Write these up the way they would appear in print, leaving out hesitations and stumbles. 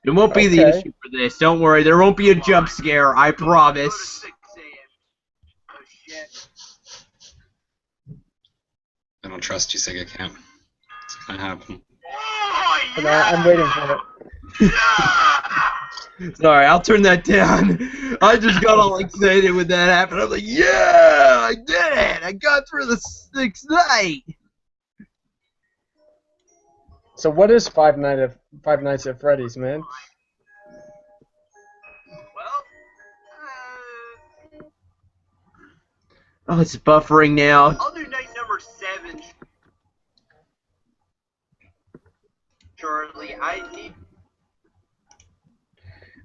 It won't be the issue for this. Don't worry. There won't be a jump scare. I promise. I don't trust you, Sega Camp. It's gonna happen. I'm waiting for it. Sorry, I'll turn that down. I just got all excited when that happened. I'm like, yeah, I did it. I got through the 6th night. So what is Five Nights at Freddy's, man? Oh, it's buffering now. I'll do night number 7. Shortly,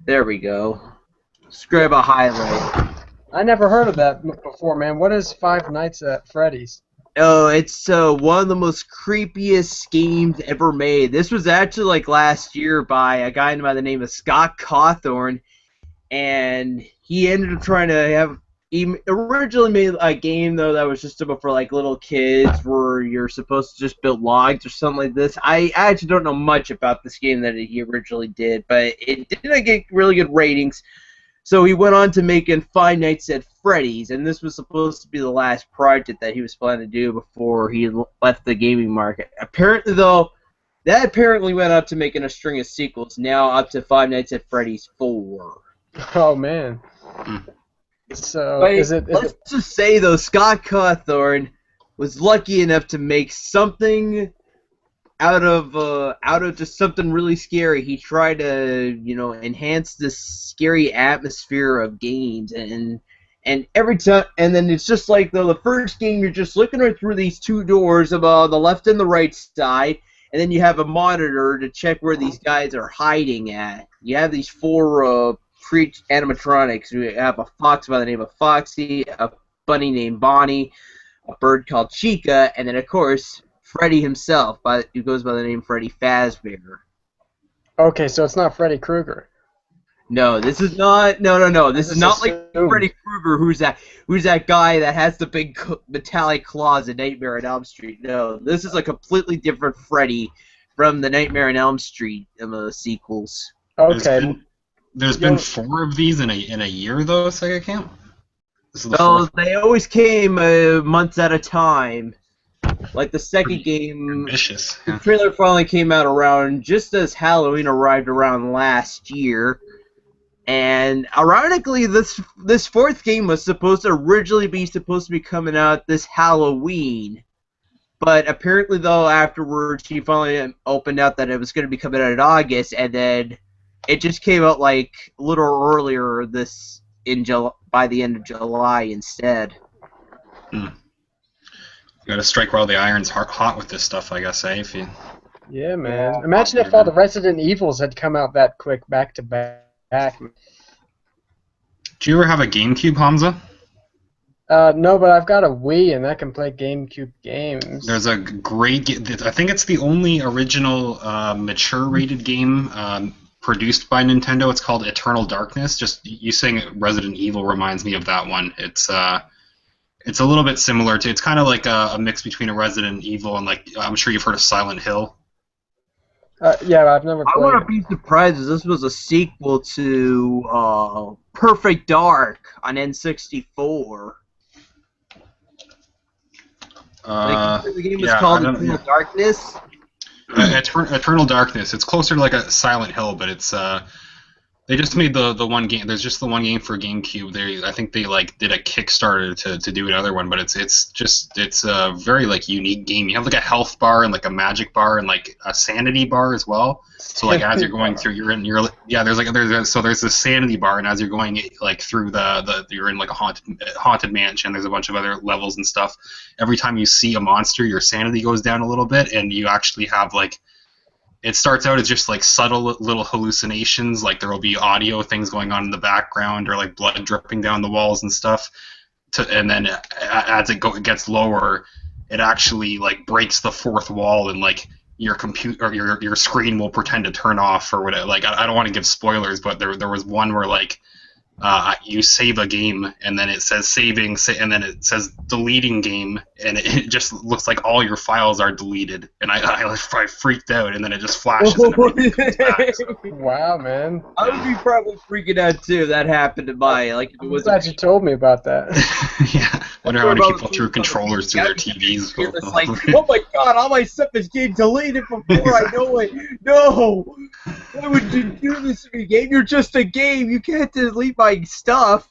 There we go. Let's grab a highlight. I never heard of that before, man. What is Five Nights at Freddy's? Oh, it's one of the most creepiest games ever made. This was actually like last year by a guy by the name of Scott Cawthorn, and he ended up trying to have. He originally made a game though that was just about for like little kids, where you're supposed to just build logs or something like this. I actually don't know much about this game that he originally did, but it didn't get really good ratings. So he went on to making Five Nights at Freddy's, and this was supposed to be the last project that he was planning to do before he left the gaming market. Apparently, though, that apparently went up to making a string of sequels, now up to Five Nights at Freddy's 4. Oh, man. So, let's just say, though, Scott Cawthorn was lucky enough to make something out of just something really scary. He tried to, enhance this scary atmosphere of games, and every time, and then it's just like the first game, you're just looking right through these two doors of the left and the right side, and then you have a monitor to check where these guys are hiding at. You have these 4 animatronics. We have a fox by the name of Foxy, a bunny named Bonnie, a bird called Chica, and then of course Freddy himself, who goes by the name Freddy Fazbear. Okay, so it's not Freddy Krueger. No, this is not. No. This is not like Freddy Krueger, who's that guy that has the big metallic claws in Nightmare on Elm Street. No, this is a completely different Freddy from the Nightmare on Elm Street sequels. Okay. There's been 4 of these in a year though, Sega Camp. Well, they always came months at a time. Like the second game, ambitious. Yeah. The trailer finally came out around just as Halloween arrived around last year, and ironically, this 4th game was originally supposed to be coming out this Halloween, but apparently though afterwards he finally opened out that it was going to be coming out in August, and then it just came out like a little earlier by the end of July instead. Hmm. You gotta strike while the iron's hot with this stuff, I guess, eh? Yeah, man. Imagine if all the Resident Evils had come out that quick, back to back. Do you ever have a GameCube, Hamza? No, but I've got a Wii, and I can play GameCube games. There's a great I think it's the only original mature-rated game produced by Nintendo. It's called Eternal Darkness. Just you saying Resident Evil reminds me of that one. It's a little bit similar to. It's kind of like a mix between a Resident Evil and I'm sure you've heard of Silent Hill. Yeah, I've never played. I wouldn't be surprised if this was a sequel to Perfect Dark on N64. The game was called Eternal Darkness. Eternal Darkness. It's closer to like a Silent Hill, but it's they just made the one game. There's just the one game for GameCube. I think they did a Kickstarter to do another one, but it's a very unique game. You have a health bar and a magic bar and a sanity bar as well. So as you're going through, there's this sanity bar, and as you're going through you're in a haunted mansion. There's a bunch of other levels and stuff. Every time you see a monster, your sanity goes down a little bit, and you actually have it starts out as just subtle little hallucinations, there will be audio things going on in the background or blood dripping down the walls and stuff. And then as it gets lower, it actually breaks the 4th wall, and your computer or your screen will pretend to turn off or whatever. I don't want to give spoilers, but there was one where you save a game, and then it says saving, and then it says deleting game, and it just looks like all your files are deleted. And I freaked out, and then it just flashes. And everything comes back, so. Wow, man. I would be probably freaking out too if that happened to my, like, if it I'm was glad you told me about that. Yeah, wonder how many people threw controllers through their TVs. It's like, oh my god, all my stuff is getting deleted before I know it. No! Why would you do this to me, game? You're just a game. You can't delete my stuff.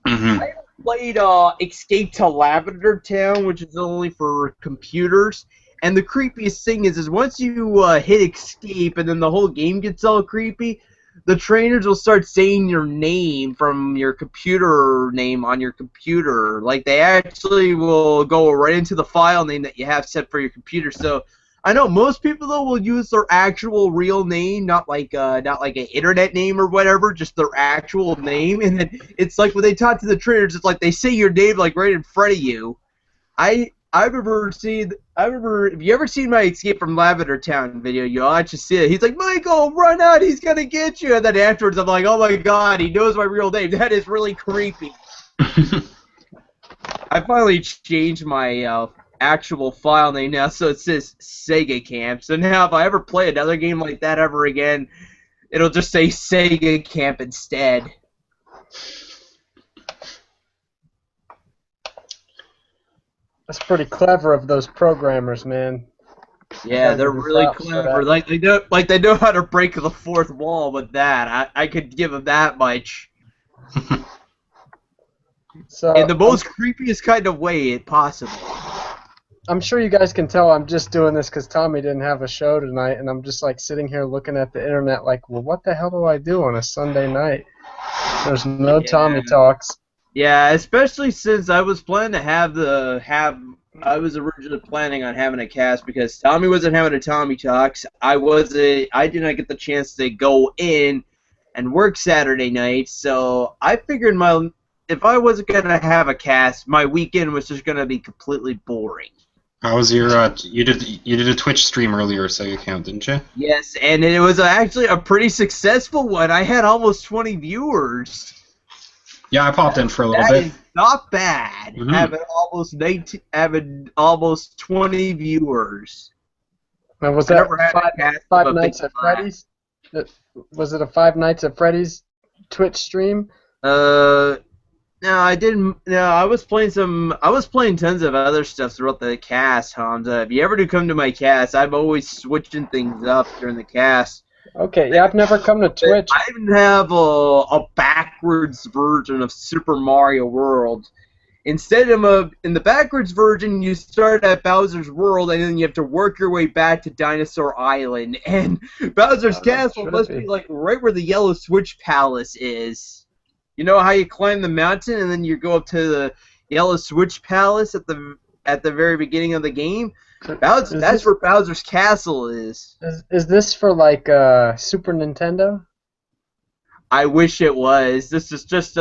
Mm-hmm. I played Escape to Lavender Town, which is only for computers. And the creepiest thing is once you hit escape and then the whole game gets all creepy, the trainers will start saying your name from your computer name on your computer. Like, they actually will go right into the file name that you have set for your computer. So I know most people though will use their actual real name, not like an internet name or whatever, just their actual name. And then it's like when they talk to the trainers, it's like they say your name like right in front of you. I remember, have you ever seen my Escape from Lavender Town video? You'll actually see it. He's like, Michael, run out, he's gonna get you. And then afterwards, I'm like, oh my god, he knows my real name. That is really creepy. I finally changed my actual file name now, so it says Sega Camp. So now if I ever play another game like that ever again, it'll just say Sega Camp instead. That's pretty clever of those programmers, man. Yeah, they're really clever. Like they know how to break the fourth wall with that. I could give them that much. So, in the most creepiest kind of way possible. I'm sure you guys can tell I'm just doing this because Tommy didn't have a show tonight, and I'm just like sitting here looking at the internet like, well, what the hell do I do on a Sunday night? There's no Tommy Talks. Yeah, especially since I was planning to I was originally planning on having a cast because Tommy wasn't having a Tommy Talks. I did not get the chance to go in and work Saturday night, so I figured if I wasn't gonna have a cast, my weekend was just gonna be completely boring. How was your you did a Twitch stream earlier, Sega Camp, didn't you? Yes, and it was actually a pretty successful one. I had almost 20 viewers. Yeah, I popped in for a little bit. That is not bad. Mm-hmm. Having almost 20 viewers. Now, was that five Nights at Freddy's? Was it a Five Nights at Freddy's Twitch stream? No, I didn't. No, I was playing tons of other stuff throughout the cast, Hamza. If you ever do come to my cast, I'm always switching things up during the cast. Okay, yeah, I've never come to Twitch. I even have a backwards version of Super Mario World. Instead of in the backwards version, you start at Bowser's World, and then you have to work your way back to Dinosaur Island. And Bowser's Castle must be like right where the Yellow Switch Palace is. You know how you climb the mountain and then you go up to the Yellow Switch Palace at the very beginning of the game? That's where Bowser's Castle is. Is this for like Super Nintendo? I wish it was. This is just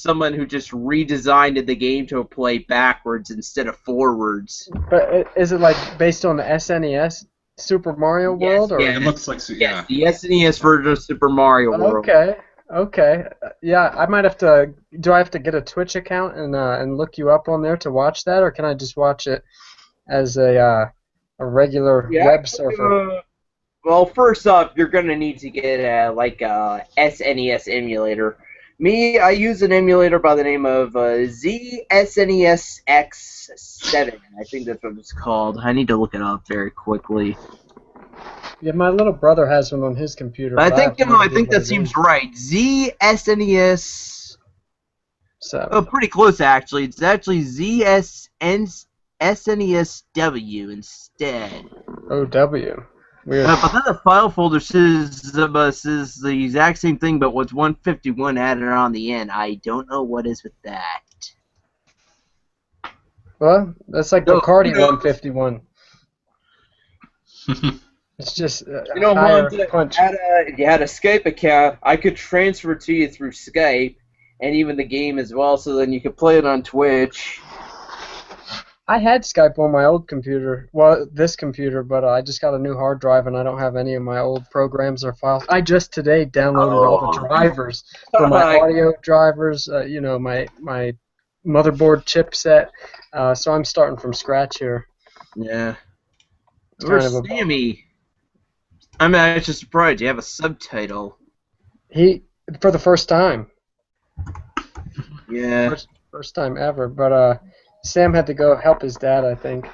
someone who just redesigned the game to play backwards instead of forwards. But is it like based on the SNES Super Mario World? Or? Yeah, it looks like yeah. The SNES version of Super Mario World. Okay. Yeah, I might have to. Do I have to get a Twitch account and look you up on there to watch that, or can I just watch it as a regular web surfer? Well, first off, you're gonna need to get a SNES emulator. Me, I use an emulator by the name of ZSNES X7. I think that's what it's called. I need to look it up very quickly. Yeah, my little brother has one on his computer. I think that seems right. ZSNES. So. Oh, pretty close actually. It's actually SNESW instead. OW. Weird. But then the file folder says the exact same thing, but with 151 added on the end. I don't know what is with that. Well, that's like Bacardi 151. It's just Hans, if you had a Skype account, I could transfer it to you through Skype, and even the game as well, so then you could play it on Twitch. I had Skype on my old computer, well, this computer, but I just got a new hard drive and I don't have any of my old programs or files. I just today downloaded all the drivers for my audio drivers, my motherboard chipset. So I'm starting from scratch here. Yeah. It's Where's kind of a Sammy? I'm actually surprised. You have a subtitle. for the first time. Yeah. First time ever, but Sam had to go help his dad, I think.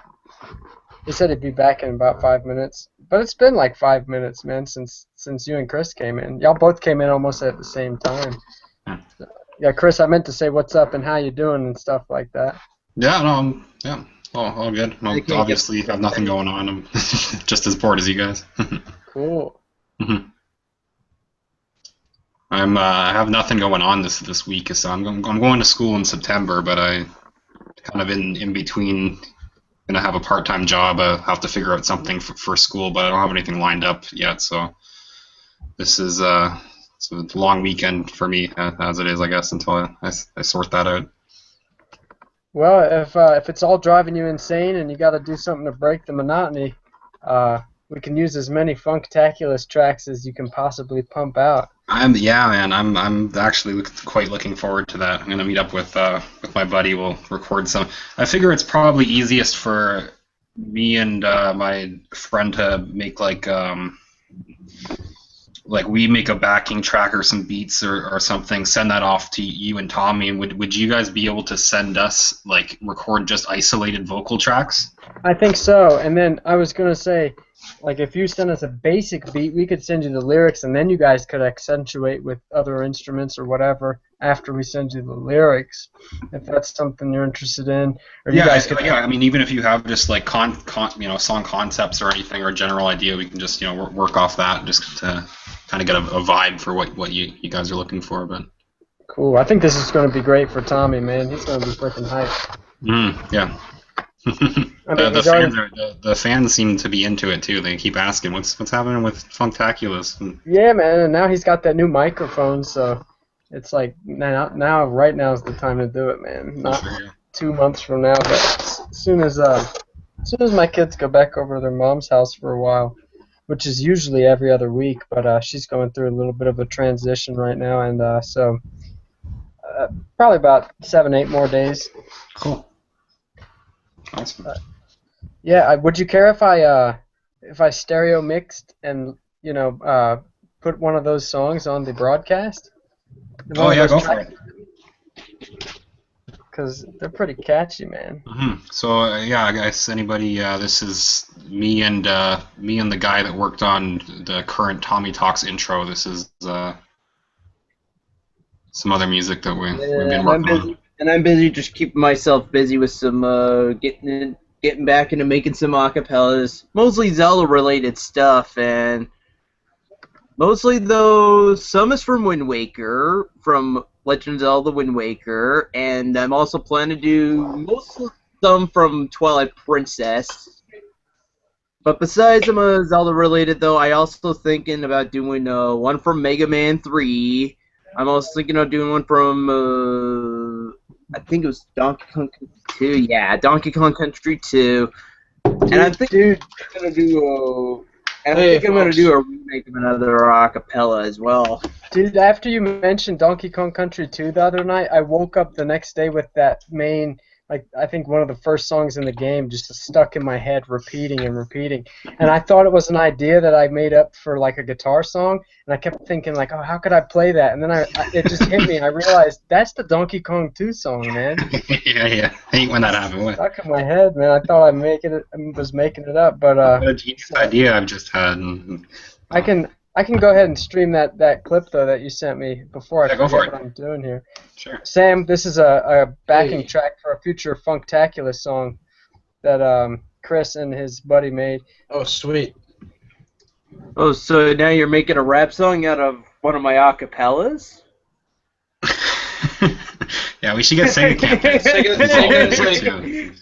He said he'd be back in about 5 minutes. But it's been like 5 minutes, man, since you and Chris came in. Y'all both came in almost at the same time. Yeah, Chris, I meant to say what's up and how you doing and stuff like that. Yeah, no, yeah, all good. Well, obviously, have nothing going on. I'm just as bored as you guys. Cool. I have nothing going on this week, so I'm going to school in September, but I kind of in between. Gonna have a part-time job. I have to figure out something for school, but I don't have anything lined up yet. So this is it's a long weekend for me as it is, I guess, until I sort that out. Well, if it's all driving you insane and you got to do something to break the monotony, we can use as many Funktaculous tracks as you can possibly pump out. I'm actually quite looking forward to that. I'm gonna meet up with my buddy. We'll record some. I figure it's probably easiest for me and my friend to make like we make a backing track or some beats or something. Send that off to you and Tommy. And would you guys be able to send us record just isolated vocal tracks? I think so. And then I was gonna say, if you send us a basic beat, we could send you the lyrics, and then you guys could accentuate with other instruments or whatever after we send you the lyrics, if that's something you're interested in. Or you guys could. Yeah. I mean, even if you have just song concepts or anything or a general idea, we can just work off that just to kind of get a vibe for what you guys are looking for. But cool. I think this is going to be great for Tommy, man. He's going to be freaking hyped. Yeah. The fans seem to be into it too. They keep asking, "What's happening with Funktaculous?" Yeah, man. And now he's got that new microphone, so it's right now is the time to do it, man. Not 2 months from now, but as soon as my kids go back over to their mom's house for a while, which is usually every other week, but she's going through a little bit of a transition right now, and so probably about 7-8 more days. Cool. Awesome. Yeah, would you care if I stereo mixed and put one of those songs on the broadcast? Oh yeah, go for it. Because they're pretty catchy, man. So yeah, I guess anybody. This is me and the guy that worked on the current Tommy Talks intro. This is some other music that we've been working on. And I'm busy just keeping myself busy with some getting back into making some acapellas, mostly Zelda-related stuff, and mostly though some is from Wind Waker, from Legend of Zelda Wind Waker, and I'm also planning to do mostly some from Twilight Princess. But besides some Zelda-related though, I also thinking about doing one from Mega Man 3. I'm also thinking of doing one from I think it was Donkey Kong Country 2. Yeah, Donkey Kong Country 2. And I think I'm gonna do I'm gonna do a remake of another acapella as well. Dude, after you mentioned Donkey Kong Country 2 the other night, I woke up the next day with that main, I think one of the first songs in the game just stuck in my head, repeating and repeating. And I thought it was an idea that I made up for a guitar song, and I kept thinking oh, how could I play that? And then it just hit me. I realized that's the Donkey Kong 2 song, man. yeah. I hate when that happens. Stuck in my head, man. I thought I was making it up, but a genius idea I've just had. I can go ahead and stream that clip though that you sent me before I forget what I'm doing here. Sure. Sam, this is a backing track for a future Funktaculous song that Chris and his buddy made. Oh, sweet. Oh, so now you're making a rap song out of one of my acapellas? Yeah, we should get Sega campaign.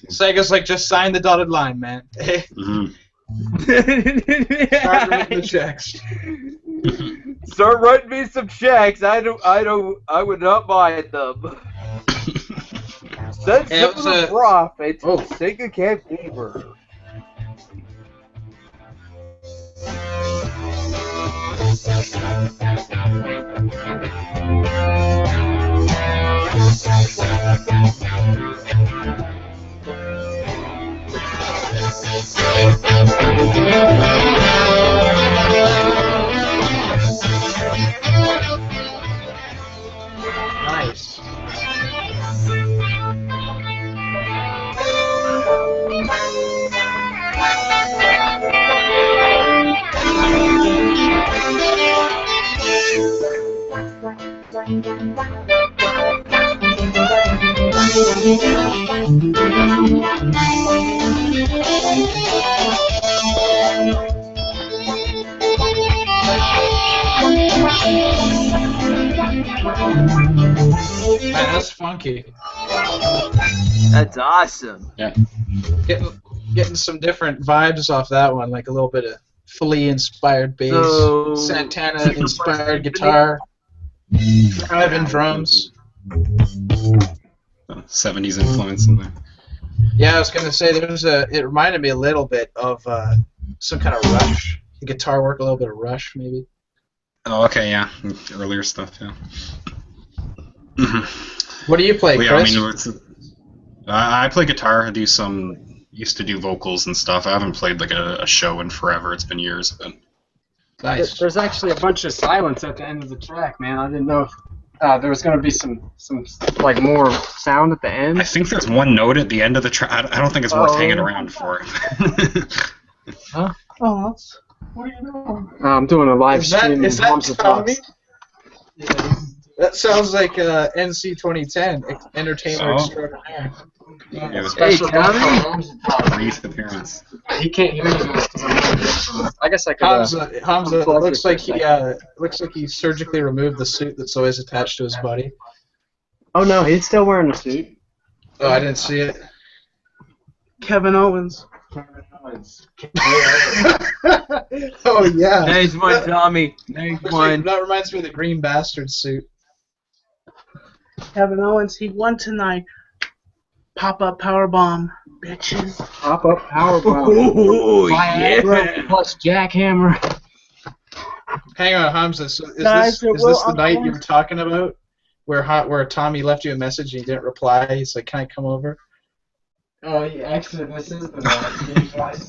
Sega's just sign the dotted line, man. Start writing the checks. Start writing me some checks. I would not mind them. That's Yeah, it some was of the a- profits. Oh. Sega Camp Gamer. Nice. Man, that's funky. That's awesome. Getting some different vibes off that one, like a little bit of Flea-inspired bass, So- Santana-inspired guitar, driving drums. 70s influence in there. Yeah, I was gonna say it reminded me a little bit of some kind of Rush. The guitar work, a little bit of Rush, maybe. Oh, okay, yeah. Earlier stuff, yeah. Mhm. What do you play, Well, yeah, I Chris? mean, I play guitar. I do used to do vocals and stuff. I haven't played like a show in forever. It's been years. But Nice. There's actually a bunch of silence at the end of the track, man. I didn't know if there was going to be some like more sound at the end. I think there's one note at the end of the track. I don't think it's worth hanging around for. Huh? Oh, that's... What are you doing? I'm doing a live stream. Is that Hamza Tommy? Talks. That sounds like NC 2010, Entertainer Oh. Extraordinaire. Yeah, it was Hey, Special Tommy. guest for Hamza Talks. brief appearance. He can't hear you guys because I'm on headphones. I guess I could. Hamza unplug looks it for a like he surgically removed the suit that's always attached to his body. Oh no, he's still wearing a suit. Oh, I didn't see it. Kevin Owens. Oh yeah. Nice one, Tommy. Nice one. That reminds me of the Green Bastard suit. Kevin Owens, he won tonight. Pop-up powerbomb, bitches. Pop up powerbomb. Oh, Viagra yeah. plus jackhammer. Hang on, Hamza. So Guys, is this the night you were talking about, where Tommy left you a message and you didn't reply? He's like, "Can I come over?" Oh, yeah, actually, this is the night.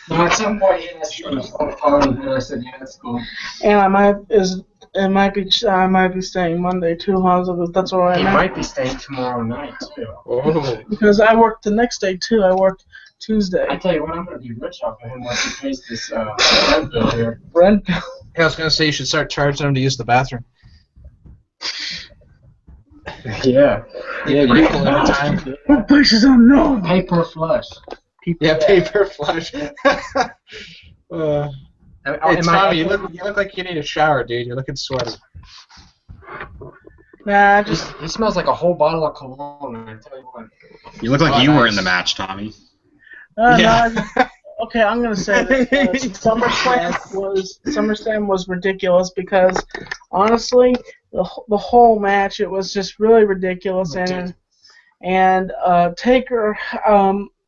No, at some point he asked me on the phone, and I said, "Yeah, that's cool." And I might be staying Monday too, Hamza, but that's all right He now. might be staying tomorrow night too. Oh. Because I work the next day too. I work Tuesday. I tell you what, I'm gonna be rich off of him once he pays this rent bill here. Rent. I was gonna say you should start charging him to use the bathroom. Yeah. Yeah, people at a time. What place is unknown? Pay per flush. Yeah, paper flush. Hey, Tommy, you look like you need a shower, dude. You're looking sweaty. Nah, I just He smells like a whole bottle of cologne. I tell you what. You look like Oh, you were nice. in the match, Tommy. Yeah. no, okay. I'm gonna say this. SummerSlam was ridiculous because honestly, the whole match it was just really ridiculous and Taker.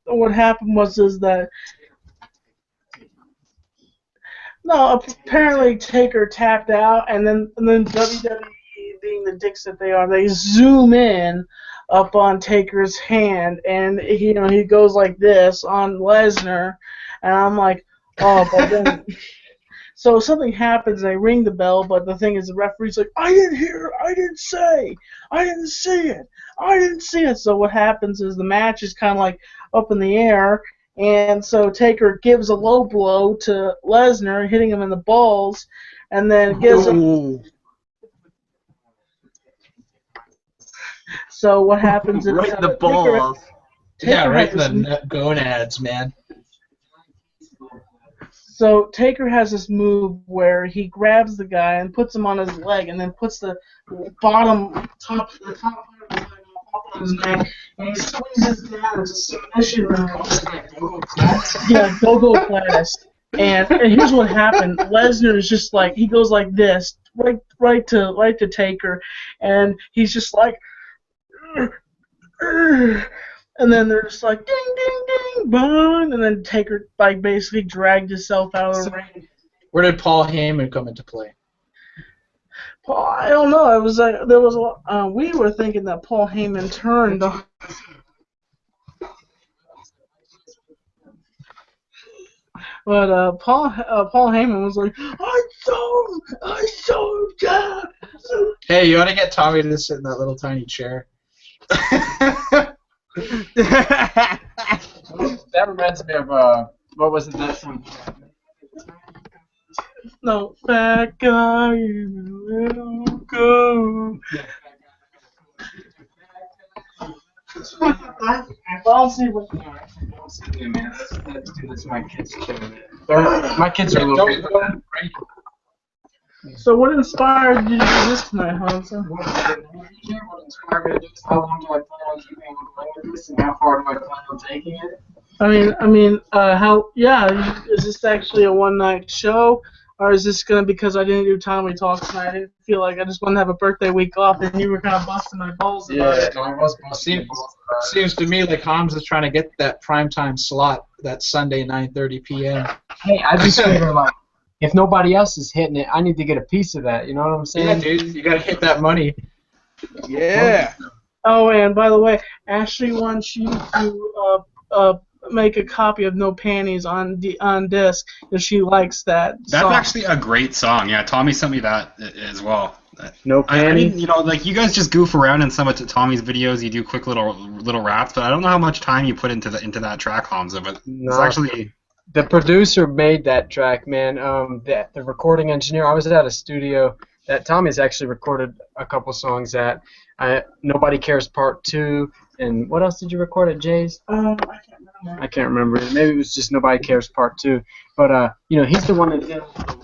What happened is that no, apparently Taker tapped out, and then WWE, being the dicks that they are, they zoom in up on Taker's hand, and he goes like this on Lesnar, and I'm like, oh, but then so something happens, they ring the bell, but the thing is, the referee's like, I didn't hear, I didn't say, I didn't see it, I didn't see it. So what happens is the match is kind of like up in the air, and so Taker gives a low blow to Lesnar, hitting him in the balls, and then gives him. So what happens is Right in the Taker- balls. Yeah, right in has the this- gonads, man. So Taker has this move where he grabs the guy and puts him on his leg, and then puts the top part of his leg on his neck, and he squeezes down into submission mode. Yeah, go class. And here's what happened: Lesnar is just like he goes like this, right to Taker, and he's just like, "Urgh," and then they're just like, ding, ding, ding, boom, and then Taker like basically dragged himself out of the ring. Where did Paul Heyman come into play? Paul, I don't know. It was there was we were thinking that Paul Heyman turned on. But Paul Heyman was like, I saw that. Hey, you ought to get Tommy to sit in that little tiny chair. That reminds me of what was it that song? No, fat guy in a little go. I'll see what. Yeah, man, let's do this. My kids killing it. My kids are a little bit. So what inspired you to do this tonight, Hamza? What inspired me to do this? How long do I plan on keeping going with this, and how far do I plan on taking it? Is this actually a one-night show, or is this gonna because I didn't do Tommy Talks tonight? I didn't feel like I just wanted to have a birthday week off, and you were kind of busting my balls about it. No, I was busting. Seems to me like Hamza's trying to get that primetime slot, that Sunday 9:30 p.m. Hey, I just figure like, if nobody else is hitting it, I need to get a piece of that. You know what I'm saying? Yeah, dude, you gotta hit that money. Yeah. Oh, and by the way, Ashley wants you to make a copy of No Panties on disc if she likes that That's song. actually a great song. Yeah, Tommy sent me that as well. No I panties. mean, you know, like you guys just goof around in some of Tommy's videos. You do quick little raps, but I don't know how much time you put into that track, Hamza. But it's actually the producer made that track, man. The recording engineer. I was at a studio that Tommy's actually recorded a couple songs at. Nobody Cares Part 2, and what else did you record at Jay's? I can't remember. Maybe it was just Nobody Cares Part 2. But you know, he's the one that did all the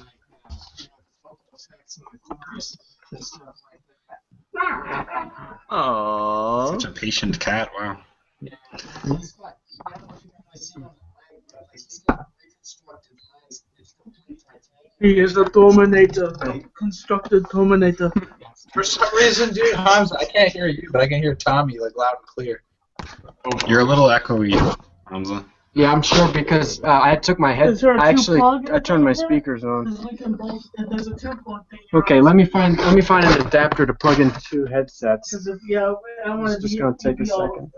and stuff like that. Aww. such a patient cat. Wow. Yeah. He's got, I don't know if you guys see him, but he's got reconstructed legs. It's complete titanium. He is the Dominator, constructed Dominator. For some reason, dude, Hamza, I can't hear you, but I can hear Tommy like loud and clear. You're a little echoey, Hamza. Yeah, I'm sure because I took my head. Is there a I actually two-plug I turned my there? speakers on. There's a two-plug thing. Okay, let me find an adapter to plug into two headsets. Because I want It's just gonna take a second.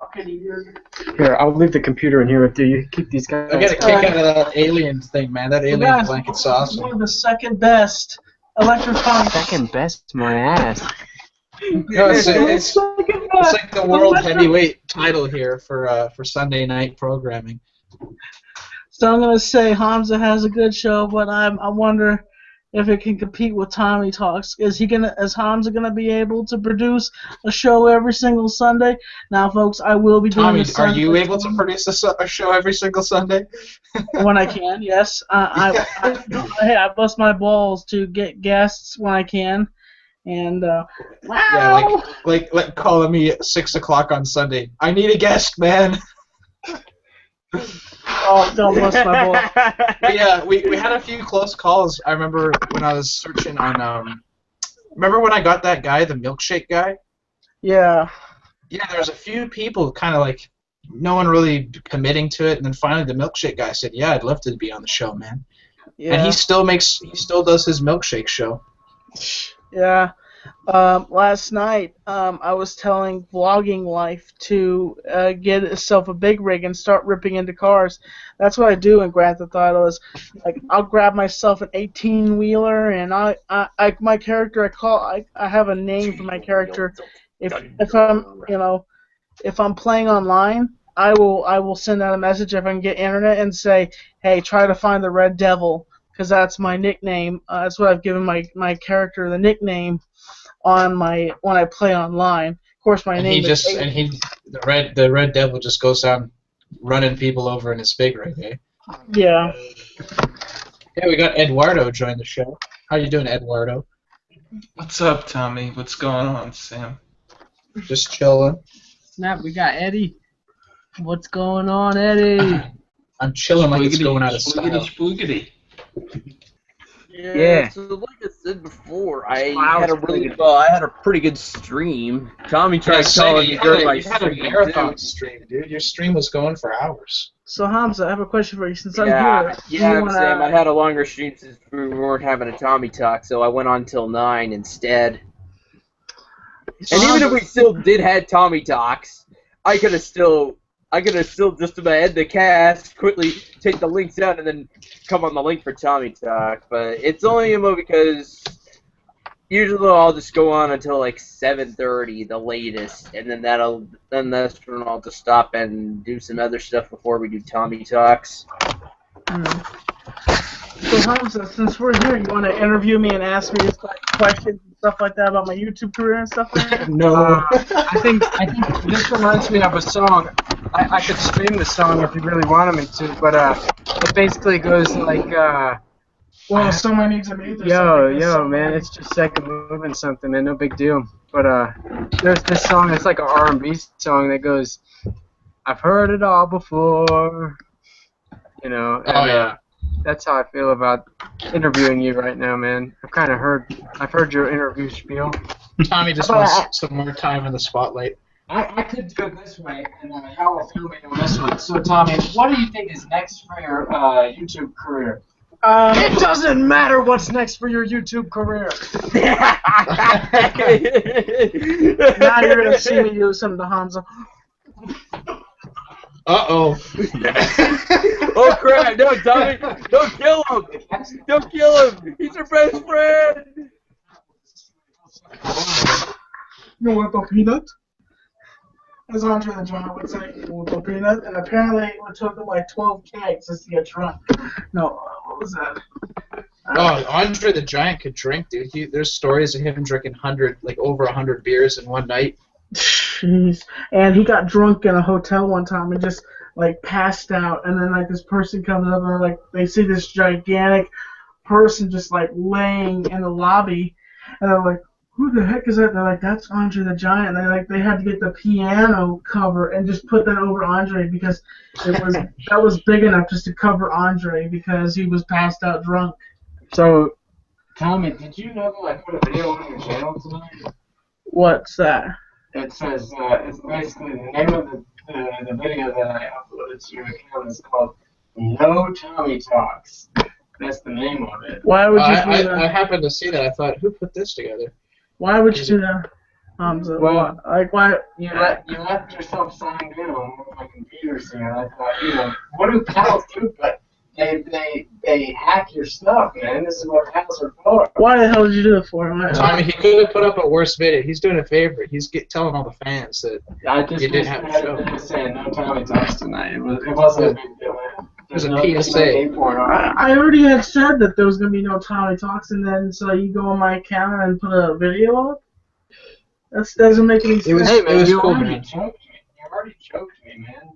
Okay, you're. Here, I'll leave the computer in here with you. You keep these guys. I get a kick out of that alien thing, man. That alien Guys, blanket's awesome. One of the second best electronic. Second best, my ass. No, it's like the world heavyweight title here for Sunday night programming. So I'm gonna say Hamza has a good show, but I wonder if it can compete with Tommy Talks. Is Hamza gonna be able to produce a show every single Sunday? Now, folks, I will be doing. Tommy, are you able to produce a show every single Sunday? When I can, yes. I bust my balls to get guests when I can. And Yeah, like calling me at 6 o'clock on Sunday. I need a guest, man. Oh, don't bust my balls. We had a few close calls. I remember when I was searching on. Remember when I got that guy, the milkshake guy? Yeah. Yeah, there was a few people kind of like no one really committing to it, and then finally the milkshake guy said, "Yeah, I'd love to be on the show, man." Yeah. And he still does his milkshake show. Yeah. Last night, I was telling Vlogging Life to get itself a big rig and start ripping into cars. That's what I do in Grand Theft Auto. Is like I'll grab myself an 18-wheeler, and my character I have a name for my character. If I'm playing online, I will send out a message if I can get internet and say, hey, try to find the Red Devil, because that's my nickname. That's what I've given my character, the nickname on when I play online. Of course, my name is. The Red Devil just goes down running people over in his big rig, eh? Yeah. Yeah, we got Eduardo join the show. How you doing, Eduardo? What's up, Tommy? What's going on, Sam? Just chilling. Snap, we got Eddie. What's going on, Eddie? I'm chilling like it's going out of style. Spoogity. Yeah. So like I said before, I had a pretty good stream. Tommy tried calling me during my you had a stream marathon too. stream, dude. Your stream was going for hours. So Hamza, I have a question for you. Since I'm Yeah, here, Sam. I had a longer stream since we weren't having a Tommy talk, so I went on till 9 instead. And even if we still did have Tommy talks, I could have still just about end the cast, quickly take the links out, and then come on the link for Tommy talk. But it's only because usually I'll just go on until like 7:30, the latest, and then that's when I'll just stop and do some other stuff before we do Tommy talks. So Hamza, since we're here, you want to interview me and ask me questions and stuff like that about my YouTube career and stuff like that? No. I think this reminds me of a song. I could stream the song if you really wanted me to, but it basically goes like, well, someone needs a music. Yo, man, it's just second moving something, man, no big deal. But there's this song, it's like an R&B song that goes, I've heard it all before, you know. And, that's how I feel about interviewing you right now, man. I've heard your interview spiel. Tommy just wants some more time in the spotlight. I could do it this way, and y'all will feel me on this one. So, Tommy, what do you think is next for your YouTube career? It doesn't matter what's next for your YouTube career. Now you're gonna see me do something to Hamza. Uh-oh. Oh crap! No, Tommy! Don't kill him! Don't kill him! He's your best friend! You want a peanut? As Andre the Giant would say, you want a peanut? And apparently it took him like 12 kegs just to get drunk. No, what was that? Oh, Andre the Giant could drink, dude. There's stories of him drinking over 100 beers in one night. Jeez. And he got drunk in a hotel one time and just like passed out, and then like this person comes up and like they see this gigantic person just like laying in the lobby, and they're like, who the heck is that? They're like, that's Andre the Giant. And they had to get the piano cover and just put that over Andre because that was big enough just to cover Andre because he was passed out drunk. So, Tommy, did you know that I put a video on your channel tonight? What's that? It says, it's basically the name of the video that I uploaded to your account is called No Tommy Talks. That's the name of it. Why would you do that? I happened to see that. I thought, who put this together? Why would you do that? Well, like why? You left yourself signed in on my computer scene. I thought, what do pals do? But they hack your stuff, man. This is what pals are for. Why the hell did you do it for? Tommy, he could have put up a worse video. He's doing a favor. He's telling all the fans that you didn't have a show. Saying no Tommy Talks tonight. It wasn't a big deal, man. It was a PSA. I already had said that there was going to be no Tommy Talks, and then so you go on my account and put a video up? That doesn't make any sense. It was cool, man. man. You already choked me, man.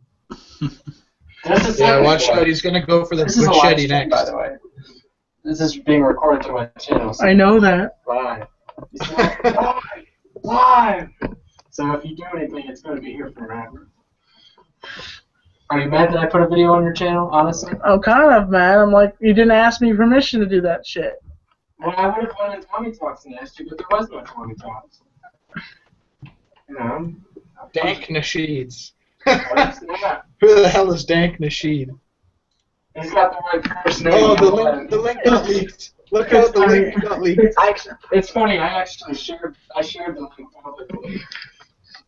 Yeah, watch out. He's going to go for the machete next. By the way. This is being recorded to my channel. So I know that. Live. Live! So if you do anything, it's going to be here forever. Are you mad that I put a video on your channel, honestly? I'm kind of mad. I'm like, you didn't ask me permission to do that shit. Well, I would have gone on Tommy Talks and asked you, but there was no Tommy Talks. Dank Nasheeds. Yeah. Who the hell is Dank Nasheed? He's got the right first name. Oh, the link got leaked. Look out, the link got leaked. It's funny. I shared the link publicly.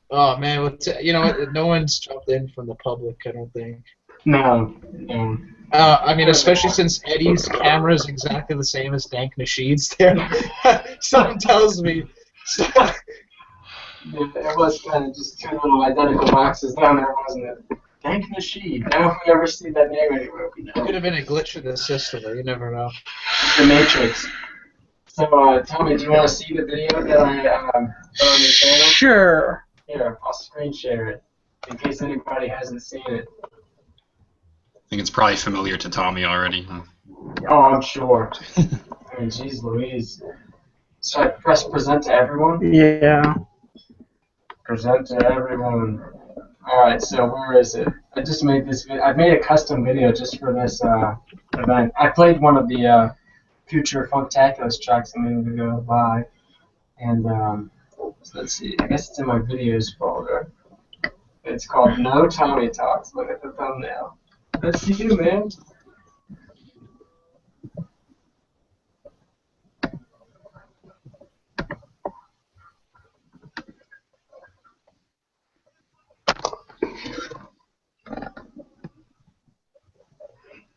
Oh man, you know what? No one's jumped in from the public. I don't think. No. I mean, especially since Eddie's camera is exactly the same as Dank Nasheed's. There, something tells me. It was kind of just two little identical boxes down there, wasn't it? Dank Nasheed. Now, if we ever see that name anywhere, we know. It could have been a glitch in the system, or you never know. The Matrix. So, Tommy, do you want to see the video that I put on your channel? Sure. Here, I'll screen share it in case anybody hasn't seen it. I think it's probably familiar to Tommy already. Huh? Oh, I'm sure. I mean, jeez Louise. So I press present to everyone? Yeah. Present to everyone. Alright, so where is it? I just made this video. I made a custom video just for this event. I played one of the future Funktaculous tracks I'm going to go buy. And so let's see, I guess it's in my videos folder. It's called No Tommy Talks. Look at the thumbnail. That's you, man.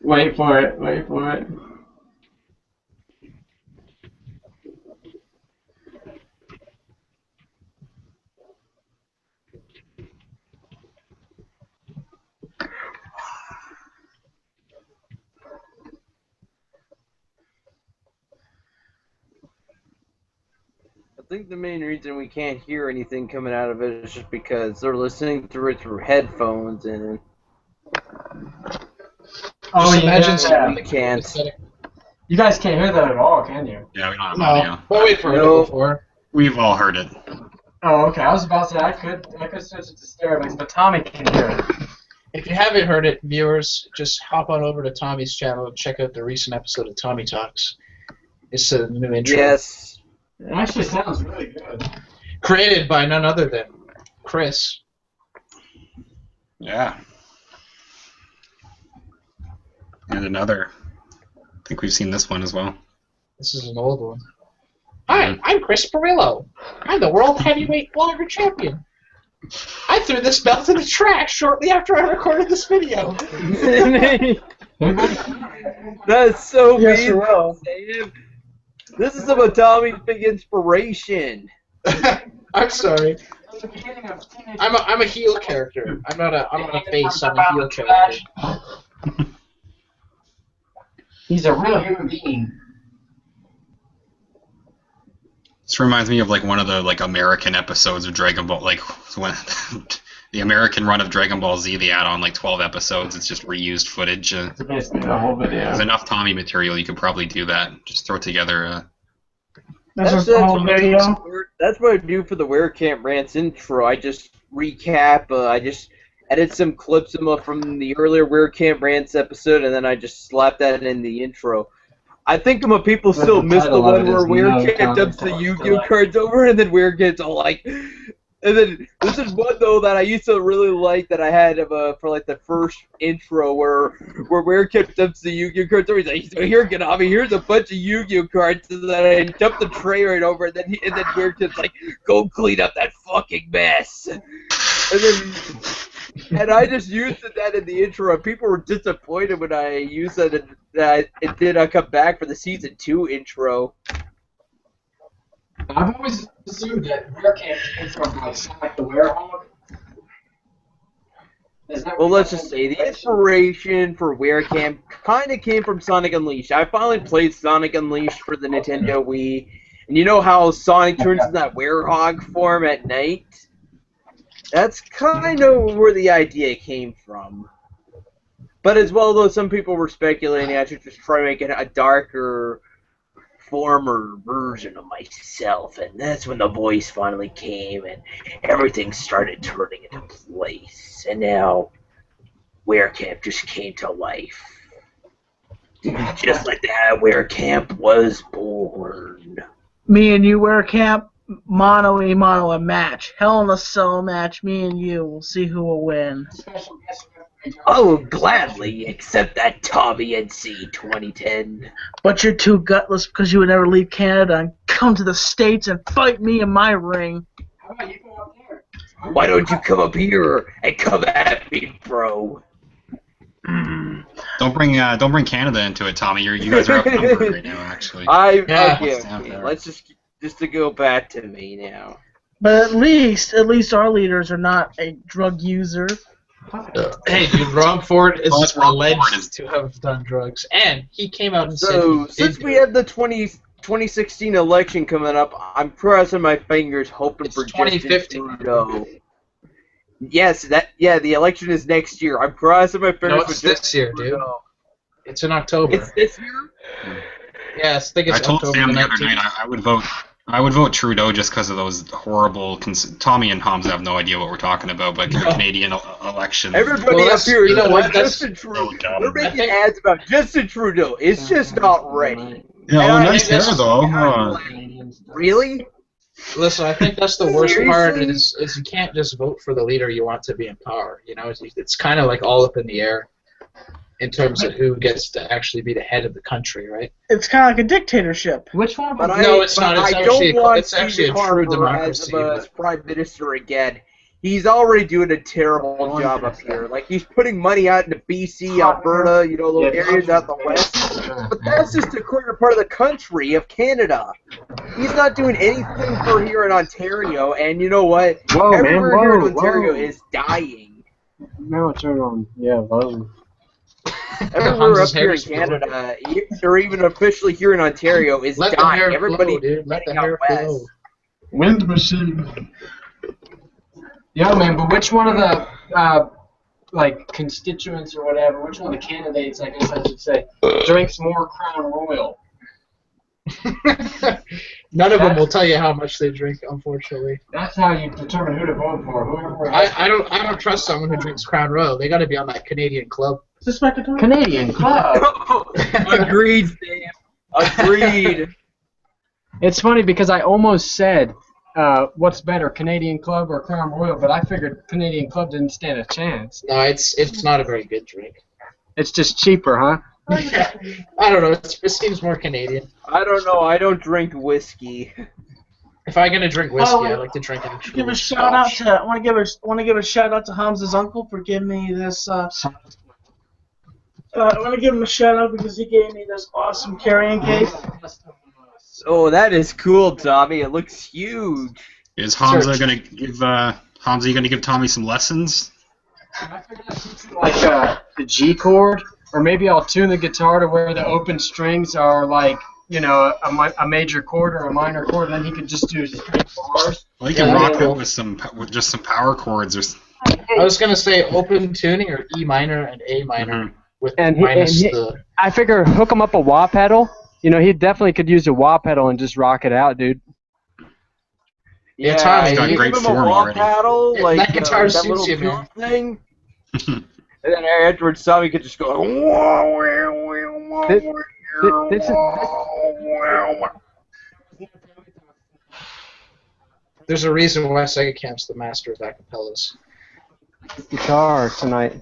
Wait for it, wait for it. I think the main reason we can't hear anything coming out of it is just because they're listening through it through headphones and Just imagine someone they can't. You guys can't hear that at all, can you? Yeah, we don't have No, audio. but wait for it No. before. We've all heard it. Oh, okay. I was about to say I could switch it to stereo mix, but Tommy can hear it. If you haven't heard it, viewers, just hop on over to Tommy's channel and check out the recent episode of Tommy Talks. It's a new intro. Yes. It actually sounds really good. Created by none other than Chris. Yeah. And another. I think we've seen this one as well. This is an old one. Hi, I'm Chris Perillo. I'm the World Heavyweight Blogger Champion. I threw this belt in the trash shortly after I recorded this video. That's so Yes, mean. you will. Sam. This is about Tommy's big inspiration. I'm sorry. I'm a heel character. I'm not a face. I'm a heel character. He's a real human being. This reminds me of like one of the like American episodes of Dragon Ball, like when the American run of Dragon Ball Z. They add on like 12 episodes. It's just reused footage. It's basically the whole video. There's enough Tommy material. You could probably do that. Just throw together. That's a whole video. That's what I do for the Weir Camp Rants intro. I just recap. I just edit some clips from the earlier Weir Camp Rants episode, and then I just slap that in the intro. I think people still miss the one where Weir Camp dumps the Yu-Gi-Oh cards over, and then Weir gets all like. And then this is one though that I used to really like that I had for like the first intro where Weir Camp dumps the Yu-Gi-Oh cards over. He's like, so here, Ganami, here's a bunch of Yu-Gi-Oh cards, and then I dump the tray right over, and then Weir Camp's like, go clean up that fucking mess. And I just used that in the intro, and people were disappointed when I used it, and it did not come back for the season 2 intro. I've always assumed that Weir Camp came from like Sonic the Werehog. Well, let's just say the inspiration for Weir Camp kind of came from Sonic Unleashed. I finally played Sonic Unleashed for the Nintendo Wii, and you know how Sonic turns in that werehog form at night? That's kind of where the idea came from. But as well, though, some people were speculating I should just try to make it a darker, former version of myself, and that's when the voice finally came, and everything started turning into place. And now, Weir Camp just came to life. Just like that, Weir Camp was born. Me and you, Weir Camp, mano a mano a match. Hell in a Cell match. Me and you. We'll see who will win. I will gladly accept that Tommy NC 2010. But you're too gutless because you would never leave Canada and come to the States and fight me in my ring. How about you go up there? Why don't you come up here and come at me, bro? Don't bring Canada into it, Tommy. You guys are outnumbered right now, actually. Okay. Let's just to go back to me now. But at least our leaders are not a drug user. Hey, dude, Rob Ford is Rob Ford alleged is- to have done drugs, and he came out and said So, he since did we do have the 2016 election coming up, I'm crossing my fingers hoping It's for 2050. Justin Trudeau. Yes, the election is next year. I'm crossing my fingers No, for it's this Justin year, dude. Trudeau. It's in October. It's this year? Yes, I think it's I told October Sam the 19th. other night I would vote Trudeau just because of those horrible. Tommy and Hamza have no idea what we're talking about, but the Canadian elections. Everybody Well, up here you is know about what, that's- Justin Trudeau. Oh, God. We're making ads about Justin Trudeau. It's just not ready. Yeah, And well, I nice hair just- though. Really? Listen, I think that's the worst part Seriously? is you can't just vote for the leader you want to be in power. You know, it's kind of like all up in the air in terms of who gets to actually be the head of the country, right? It's kind of like a dictatorship. Which one? But No, it's not. It's I actually don't want it's actually a Steve true Harper democracy. as prime minister again. He's already doing a terrible job up here. Like, he's putting money out into BC, Alberta, you know, little areas out the west. But that's just a quarter part of the country of Canada. He's not doing anything for here in Ontario, and you know what? Whoa, man, Everywhere here in whoa, Ontario whoa. is dying. Now turn on. Yeah, volume. Everywhere up Hamza's here hair in is Canada, or even officially here in Ontario, is Let the dying. hair Everybody flow, dude. Let the heading out hair flow. west. Wind machine. Yo, man, but which one of the like constituents or whatever, which one of the candidates, I guess I should say, drinks more Crown Royal? None of them will tell you how much they drink, unfortunately. That's how you determine who to vote for. Whoever. I don't trust someone who drinks Crown Royal. They got to be on that Canadian club. Suspected target? Canadian club. Agreed, Sam. Agreed. It's funny because I almost said, what's better, Canadian Club or Crown Royal? But I figured Canadian Club didn't stand a chance. No, it's not a very good drink. It's just cheaper, huh? Yeah. I don't know. It seems more Canadian. I don't know. I don't drink whiskey. If I'm gonna drink whiskey, Oh, I like to drink actual Give a shout out Scotch. to. I want to give a shout out to Hamza's uncle for giving me this. I want to give him a shout out because he gave me this awesome carrying case. Oh, that is cool, Tommy. It looks huge. Is Hamza gonna give Hamza? You gonna give Tommy some lessons? Like the G chord, or maybe I'll tune the guitar to where the open strings are like, you know, a major chord or a minor chord, and then he could just do straight bars. Well, you Yeah, can that'd rock be it cool. with just some power chords or. I was gonna say open tuning or E minor and A minor with minus the. I figure hook him up a wah pedal. You know, he definitely could use a wah pedal and just rock it out, dude. Yeah, Tommy, He's got you great give him form a wah already. paddle, Yeah, like that guitar that suits little you, tool man. thing. And then afterwards, Tommy could just go. There's a reason why Sega Camp's the master of acapellas. Guitar tonight.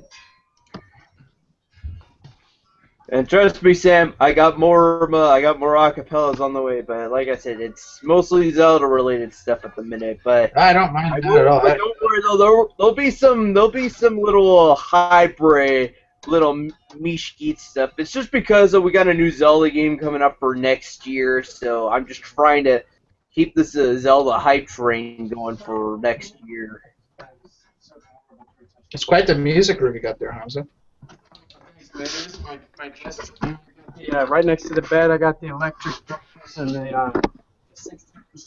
And trust me, Sam, I got more acapellas on the way, but like I said, it's mostly Zelda related stuff at the minute. But I don't mind I that at all. but don't worry though, there'll be some little hybrid, little mishkit stuff. It's just because we got a new Zelda game coming up for next year, so I'm just trying to keep this Zelda hype train going for next year. It's quite the music room you got there, Hamza. Yeah, right next to the bed, I got the electric drums and the 16-inch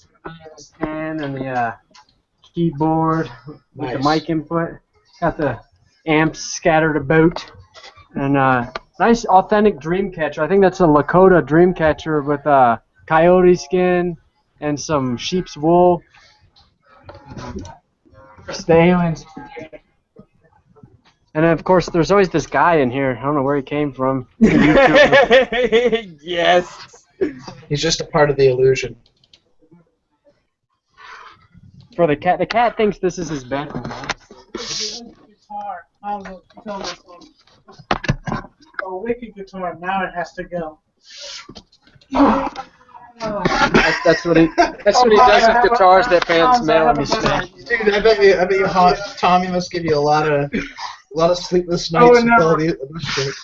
stand and the keyboard with the mic input. Got the amps scattered about, and nice authentic dream catcher. I think that's a Lakota dream catcher with coyote skin and some sheep's wool. The aliens. And then, of course, there's always this guy in here. I don't know where he came from. Yes. He's just a part of the illusion. For the cat thinks this is his bedroom. Guitar. Oh, wicked guitar. Now it has to go. That's what he does with guitars that fans mail him. Dude, I bet you Tommy must give you a lot of sleepless nights with all this shit.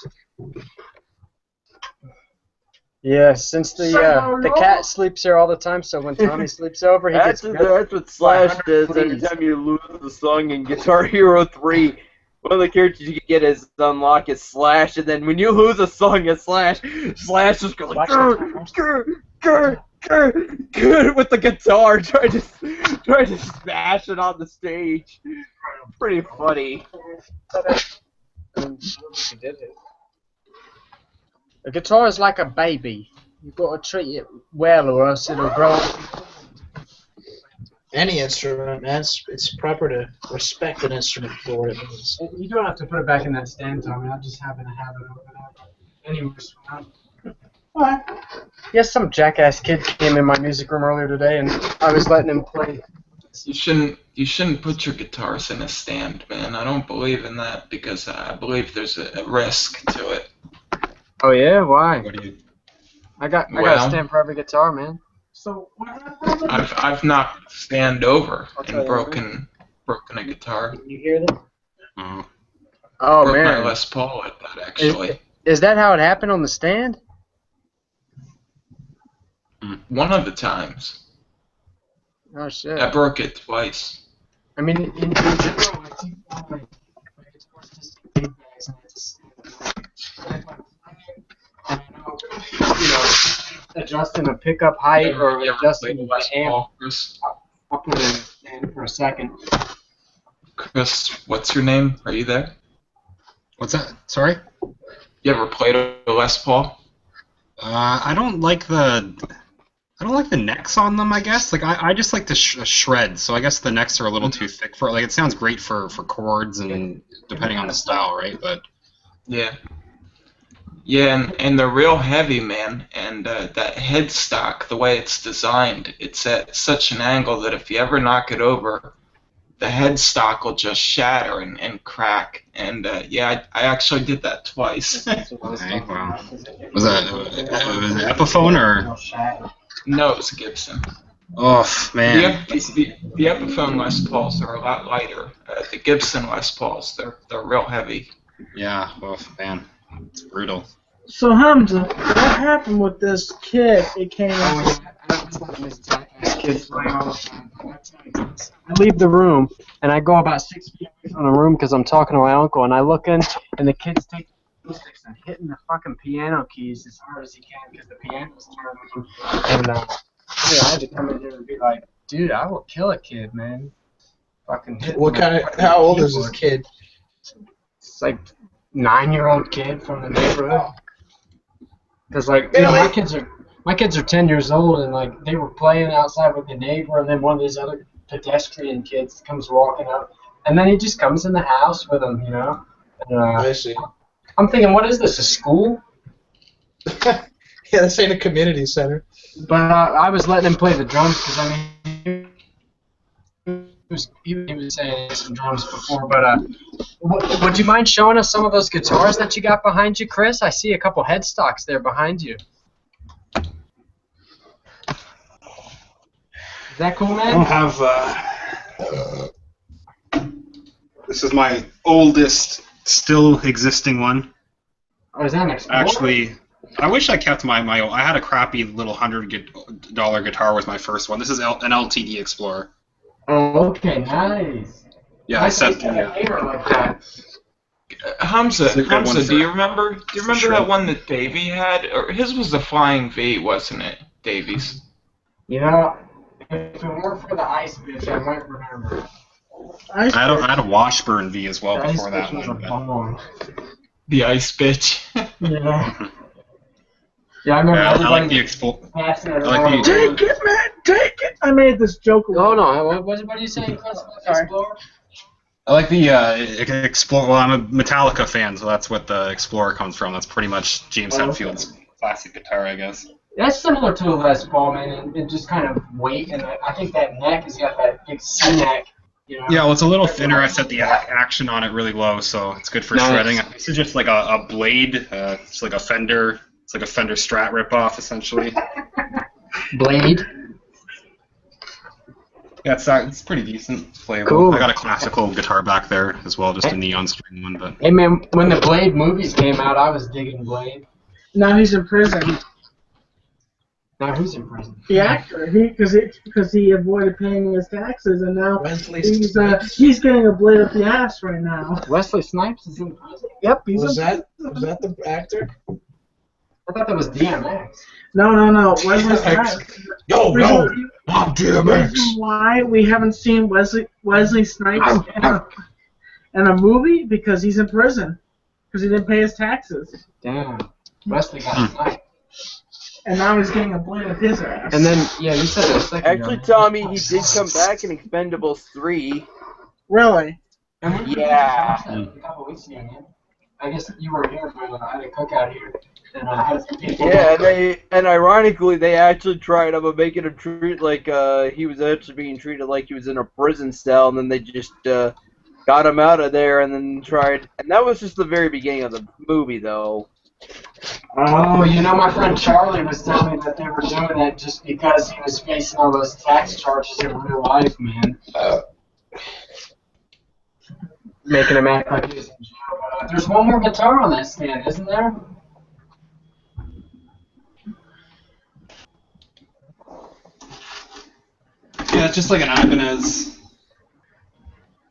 Yeah, since the cat sleeps here all the time, so when Tommy sleeps over, he gets That's what Slash does every time you lose the song in Guitar Hero 3. One of the characters you can get is unlock is Slash, and then when you lose a song as Slash just goes like grr with the guitar, trying to smash it on the stage. Pretty funny. A guitar is like a baby. You've got to treat it well, or else it'll grow. Any instrument, man, it's proper to respect an instrument for what it is. You don't have to put it back in that stand, Tommy. I just happen to have it over there. Anyways, Yes, some jackass kid came in my music room earlier today, and I was letting him play. You shouldn't put your guitars in a stand, man. I don't believe in that because I believe there's a risk to it. Oh yeah, why? What do you? I got a Well- stand for every guitar, man. So what happened? I've knocked the stand over I'll tell and you broken a guitar. You hear that? Oh. Oh Broke my man, Les Paul at that actually. is that how it happened on the stand? One of the times. Oh shit. I broke it twice. I mean, in general, I keep all my guitars just in big bags, and I just and I know, adjusting a pickup height or You ever adjusting played the Les amp. Paul, Chris? I'll put it in the stand for a second. Chris, what's your name? Are you there? What's that? Sorry. You ever played a Les Paul? I don't like the necks on them. I guess I just like the shred. So I guess the necks are a little too thick for it. Like it sounds great for chords and depending on the style, right? But Yeah. Yeah, and they're real heavy, man. And that headstock, the way it's designed, it's at such an angle that if you ever knock it over, the headstock will just shatter and crack. And yeah, I actually did that twice. okay, wow. Was that an Epiphone or? No, it was a Gibson. Oh man. The Epiphone Les Pauls are a lot lighter. The Gibson Les Pauls, they're real heavy. Yeah. Oh man, it's brutal. So Hamza, what happened with this kid? It came out. I leave the room and I go about 6 feet away from the room because I'm talking to my uncle, and I look in and the kid's taking sticks and hitting the fucking piano keys as hard as he can because the piano's turning. And I had to come in here and be like, dude, I will kill a kid, man. Fucking hit. What kind of? How old is this kid? It's like 9-year-old kid from the neighborhood. Because my kids are 10 years old, and like they were playing outside with the neighbor, and then one of these other pedestrian kids comes walking up, and then he just comes in the house with them, And, I see. I'm thinking, what is this, a school? Yeah, this ain't a community center. But I was letting him play the drums because he was saying some drums before. But would you mind showing us some of those guitars that you got behind you, Chris? I see a couple headstocks there behind you. Is that cool, man? I don't have. This is my oldest, still existing one. Oh, is that an Explorer? Actually, I wish I kept my old. I had a crappy little $100 guitar was my first one. This is an LTD Explorer. Oh, okay, nice. Yeah, I set the. Like that. Hamza, It's a good one do you for- remember? Do you remember sure. that one that Davey had? Or his was the Flying V, wasn't it, Davies? If it weren't for the ice bitch, I might remember. I had a Washburn V as well The ice before that bitch was a one. but- bomb. The Ice Bitch. Yeah. Yeah, I remember I like everybody the Explorer. passing it I like around. the- Take it, man, take it. I made this joke. No, what are you saying, Chris? Sorry. Explorer? I like the Explorer. Well, I'm a Metallica fan, so that's what the Explorer comes from. That's pretty much James Hetfield's classic guitar, I guess. That's similar to a Les Paul, man, and just kind of weight, and I think that neck has got that big C-neck, Yeah, well, it's a little thinner. I set the action on it really low, so it's good for Nice. shredding. This is just like a blade. It's like a Fender. It's like a Fender Strat ripoff, essentially. Blade. Yeah, it's pretty decent. It's playable. Cool. I got a classical guitar back there as well, just a neon string one. But Hey, man, when the Blade movies came out, I was digging Blade. Now he's in prison. Now who's in prison? The actor, because he avoided paying his taxes, and now Wesley he's getting a blade up the ass right now. Wesley Snipes is in prison? Yep, he's was in. that the actor? I thought that was DMX. No. Wesley Snipes. Yo, I'm The reason why we haven't seen Wesley Snipes in a movie because he's in prison because he didn't pay his taxes, Damn. Wesley got sniped. and now he's getting a blade up his ass. And then, yeah, you said that a second Actually, ago. Tommy, he did come back in Expendables 3. Really? And we Yeah. a couple weeks ago, man. I guess you were here, but I had a cookout here. And I had some people. Yeah, and ironically, they actually tried making him treat like he was actually being treated like he was in a prison cell, and then they just got him out of there, and then tried. And that was just the very beginning of the movie, though. Oh, you know, my friend Charlie was telling me that they were doing it just because he was facing all those tax charges in real life, man. Making him act like he was in jail. There's one more guitar on that stand, isn't there? Yeah, it's just like an Ibanez.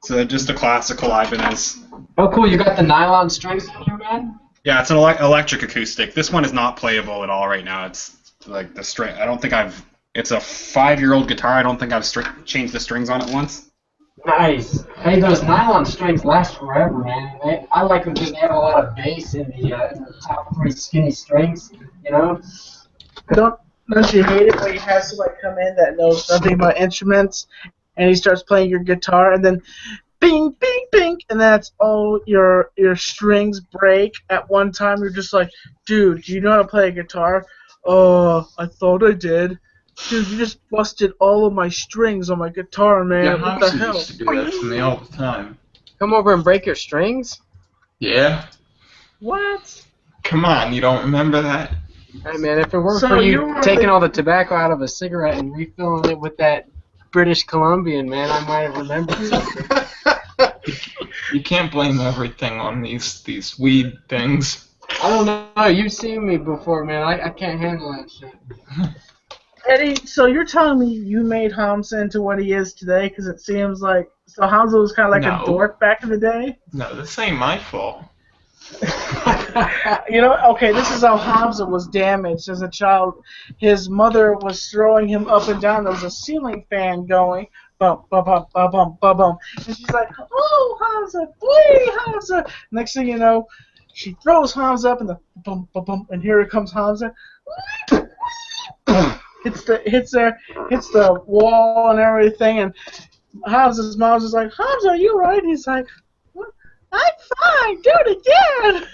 So just a classical Ibanez. Oh, cool. You got the nylon strings in here, man? Yeah, it's an electric acoustic. This one is not playable at all right now. It's like the string. I don't think I've. It's a 5-year-old guitar. I don't think I've changed the strings on it once. Nice. Hey, those nylon strings last forever, man. I like them because they have a lot of bass in the top 3 skinny strings, you know? Don't you hate it when you have somebody come in that knows nothing about instruments, and he starts playing your guitar, and then bing, bing, bing, and that's all your strings break at one time. You're just like, dude, do you know how to play a guitar? Oh, I thought I did. Dude, you just busted all of my strings on my guitar, man. Yeah, what the Hamza hell? used to do that to me all the time. Come over and break your strings? Yeah? What? Come on, you don't remember that? Hey, man, if it weren't So for you you were taking the- all the tobacco out of a cigarette and refilling it with that British Columbian, man, I might have remembered something. You can't blame everything on these weed things. I don't know. You've seen me before, man. I can't handle that shit. Eddie, so you're telling me you made Hamza into what he is today? Because it seems like so Hamza was kind of like No. a dork back in the day. No, this ain't my fault. You know, okay, this is how Hamza was damaged as a child. His mother was throwing him up and down. There was a ceiling fan going, bump, bump, bump, bump, bump, bump, bump. And she's like, oh, Hamza, please, Hamza. Next thing you know, she throws Hamza up and the bump, bump, bump, and here comes Hamza. hits the wall and everything, and Hamza's mom's just like, Hamza, are you right? He's like, I'm fine, do it again.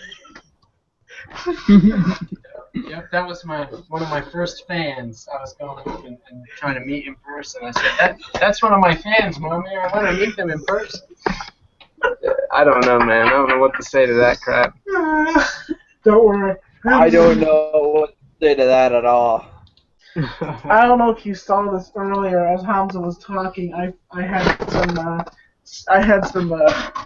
Yep, that was one of my first fans. I was going up and trying to meet in person. I said, that's one of my fans, Mommy. I want to meet them in person. I don't know, man. I don't know what to say to that crap. Don't worry. I don't know what to say to that at all. I don't know if you saw this earlier as Hamza was talking. I had some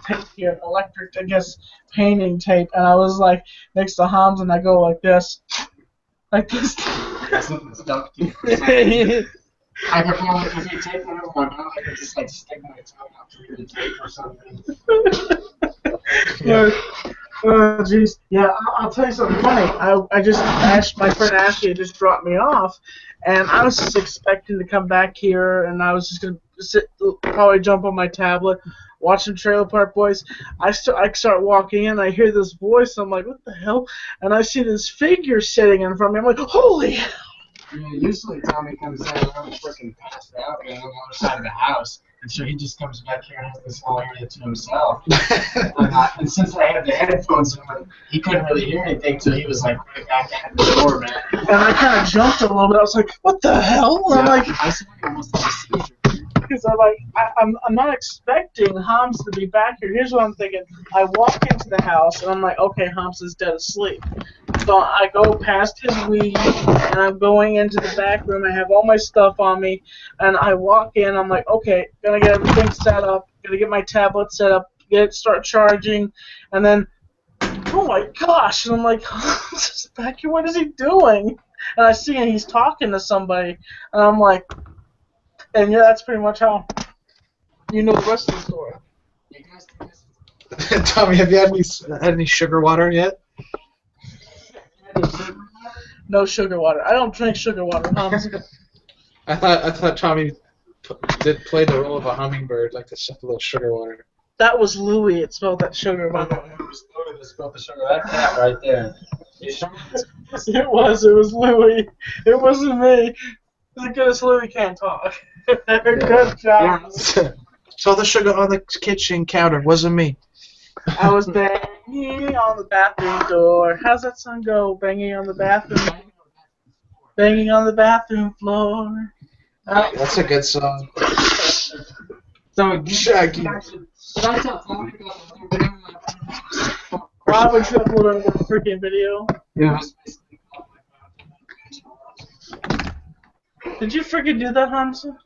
tape here, electric, I guess, painting tape, and I was like next to Hamza, and I go like this. Like this. I could probably, if you tape it over my mouth, I could just like stick my tongue out through the tape or something. Yeah. Oh, jeez. Yeah, I'll tell you something funny. I just asked, my friend Ashley had just dropped me off, and I was just expecting to come back here, and I was just going to probably jump on my tablet, watch some Trailer Park Boys. I start walking in, I hear this voice, I'm like, what the hell? And I see this figure sitting in front of me, I'm like, holy hell! Yeah, usually Tommy comes in and I'm freaking passed out and I'm on the other side of the house. And so he just comes back here and has this whole area to himself. And since I had the headphones on, he couldn't really hear anything, so he was like right back at the door, man. And I kind of jumped a little bit. I was like, what the hell? And I'm like, I said I almost had a seizure. because I'm not expecting Hamza to be back here. Here's what I'm thinking. I walk into the house, and I'm like, okay, Hamza's dead asleep. So I go past his weed, and I'm going into the back room. I have all my stuff on me, and I walk in. I'm like, okay, gonna get everything set up, gonna get my tablet set up, start charging, and then, oh my gosh! And I'm like, Hamza's back here. What is he doing? And I see him. He's talking to somebody, and I'm like, and yeah, that's pretty much how you know the rest of the story. Tommy, have you had any sugar water yet? No sugar water. I don't drink sugar water, Hamza. I thought Tommy did play the role of a hummingbird, like to suck a little sugar water. That was Louie. It smelled that sugar. It was Louie that spilled the sugar. That cat right there. It was Louie. It wasn't me. The goodest Louie can't talk. Good job. So the sugar on the kitchen counter wasn't me. I was bad. Banging on the bathroom door. How's that song go? Banging on the bathroom. Banging on the bathroom floor. That's a good song. So, Shaggy. Why would you upload a freaking video? yeah. Did you freaking do that, Hamza?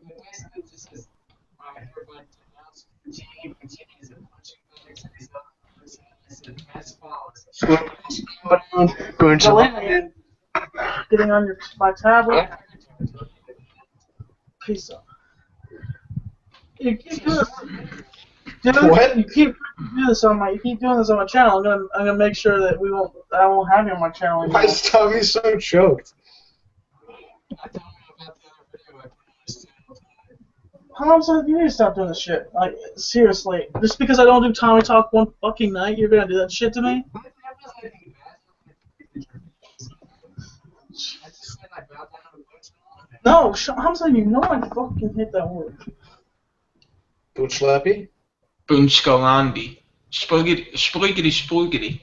Going Getting on my tablet. Peace out. You keep doing this. Dude, What? You keep doing this on my. You keep doing this on my channel. I'm gonna make sure that I won't have you on my channel anymore. Why is Tommy so choked? Hamza, you need to stop doing this shit. Like, seriously. Just because I don't do Tommy Talk one fucking night, you're gonna do that shit to me? No, Hamza, you know I fucking hate that word. Bootschlappy? Boonchkalandi. Sproogity, sproogity.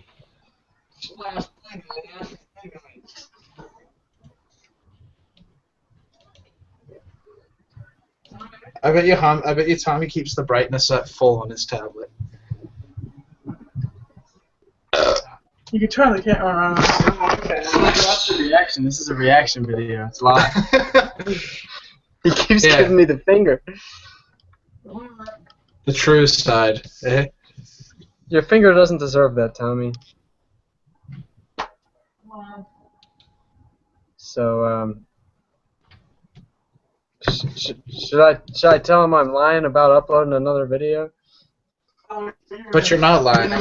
I bet you Tommy keeps the brightness at full on his tablet. You can turn the camera around. That's a reaction. This is a reaction video. It's live. He keeps giving me the finger. The true side, eh? Your finger doesn't deserve that, Tommy. So, should I tell him I'm lying about uploading another video? But you're not lying.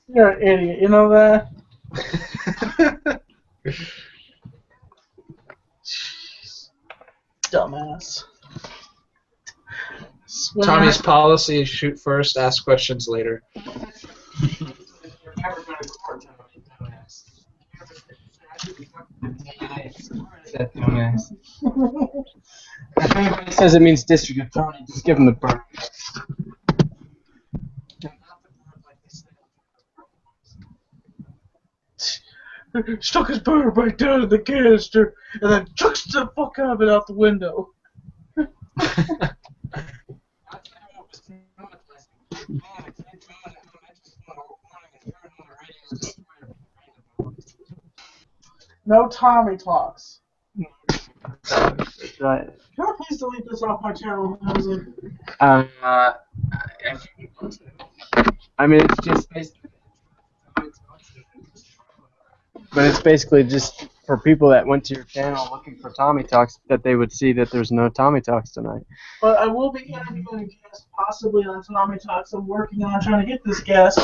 You're an idiot, you know that? Jeez. Dumbass. Tommy's policy is shoot first, ask questions later. If anybody says it means district attorney, just give him the burn. Stuck his bird right down in the canister and then chucks the fuck out of it out the window. No Tommy Talks. Right. Can I please delete this off my channel? I mean, it's just basically, but it's basically just for people that went to your channel looking for Tommy Talks that they would see that there's no Tommy Talks tonight. But I will be interviewing a guest possibly on Tommy Talks. I'm working on trying to get this guest.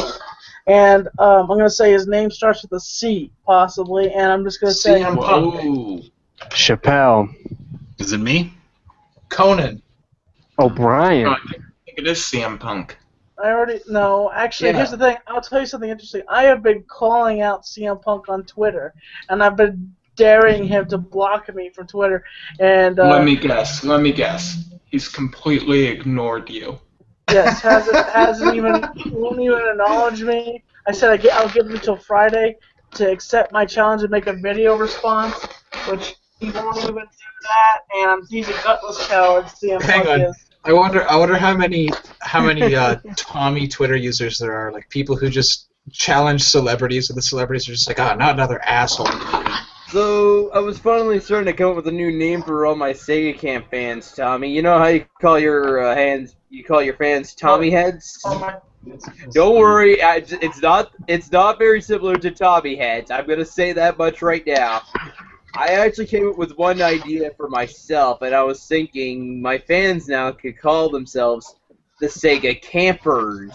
And I'm going to say his name starts with a C, possibly. And I'm just going to say Whoa. Chappelle. Is it me? Conan. O'Brien. I think it is CM Punk. I already no. Actually, Yeah. here's the thing. I'll tell you something interesting. I have been calling out CM Punk on Twitter, and I've been daring him to block me from Twitter. And Let me guess. He's completely ignored you. yes, won't even acknowledge me. I said I'll give him until Friday to accept my challenge and make a video response, which he won't even do that. And he's a gutless coward. CM Hang Punk on. is. I wonder how many Tommy Twitter users there are, like people who just challenge celebrities, and the celebrities are just like, oh, not another asshole. So, I was finally starting to come up with a new name for all my Sega Camp fans, Tommy. You know how you call your fans Tommy heads? Oh my. Don't worry, it's not very similar to Tommy heads. I'm gonna say that much right now. I actually came up with one idea for myself, and I was thinking my fans now could call themselves the Sega Campers.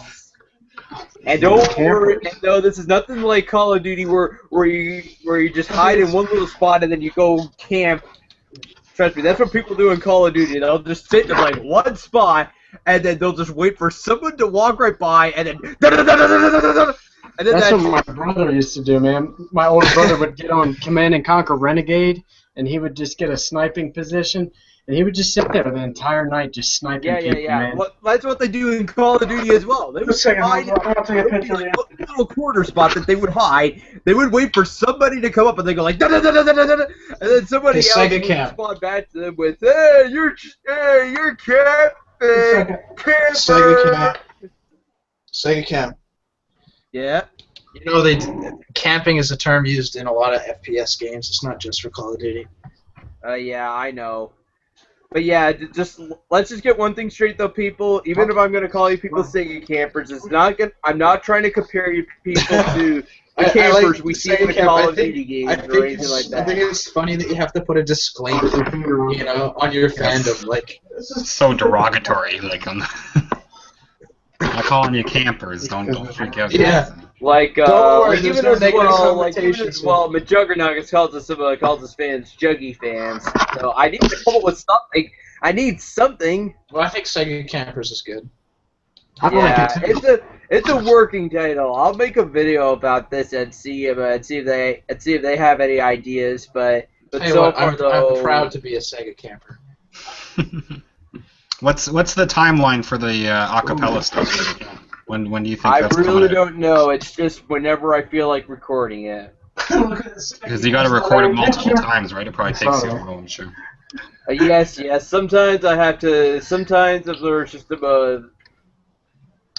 And don't worry, no, this is nothing like Call of Duty where you just hide in one little spot and then you go camp. Trust me, that's what people do in Call of Duty. They'll just sit in like one spot and then they'll just wait for someone to walk right by and then. And then That's what my brother used to do, man. My older brother would get on Command and Conquer Renegade, and he would just get a sniping position, and he would just sit there the entire night just sniping people, man. Well, that's what they do in Call of Duty as well. They would hide I'll take a picture of you. little corner spot that they would hide. They would wait for somebody to come up, and they go like da da da da da da, and then somebody else would respond back to them with, "Hey, you're camping, camper." Sega Camp. Yeah. You know, camping is a term used in a lot of FPS games. It's not just for Call of Duty. Yeah, I know. But yeah, let's just get one thing straight though, people. Even if I'm gonna call you people Sega campers, it's not good. I'm not trying to compare you people to the campers we see in the Call of Duty games or anything like that. I think it's funny that you have to put a disclaimer, you know, on your fandom. Like, this is so derogatory. Like, I'm calling you campers. Don't freak out. Yeah. Like, worry, even no as well, connotations calls us fans Juggy fans. So I need to come up with something. I need something. Well, I think Sega Campers is good. Yeah, it's a working title. I'll make a video about this and see if they have any ideas. But so far, though, I'm proud to be a Sega camper. What's the timeline for the acapella stuff? When do you think I that's really don't know. It's just whenever I feel like recording it. Because you got to record it multiple times, right? It probably takes you a while, I'm sure. Yes. Sometimes I have to. Sometimes if there's just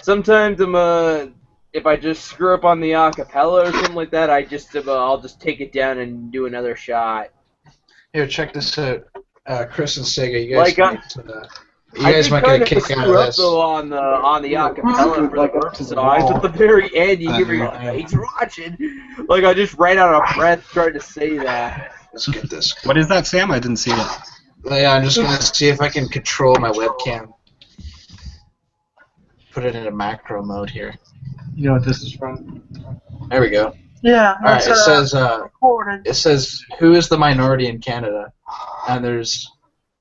sometimes if I just screw up on the acapella or something like that, I'll just take it down and do another shot. Here, check this out. Chris and Sega, you guys might get a kick out of this. Though, on the acapella for the first songs. At the very end, you give me he's watching. Like I just ran out of breath trying to say that. Let's get this. What is that, Sam? I didn't see it. Yeah, I'm just gonna see if I can control my webcam. Put it into macro mode here. You know what this is from? There we go. Yeah. All right. It says who is the minority in Canada, and there's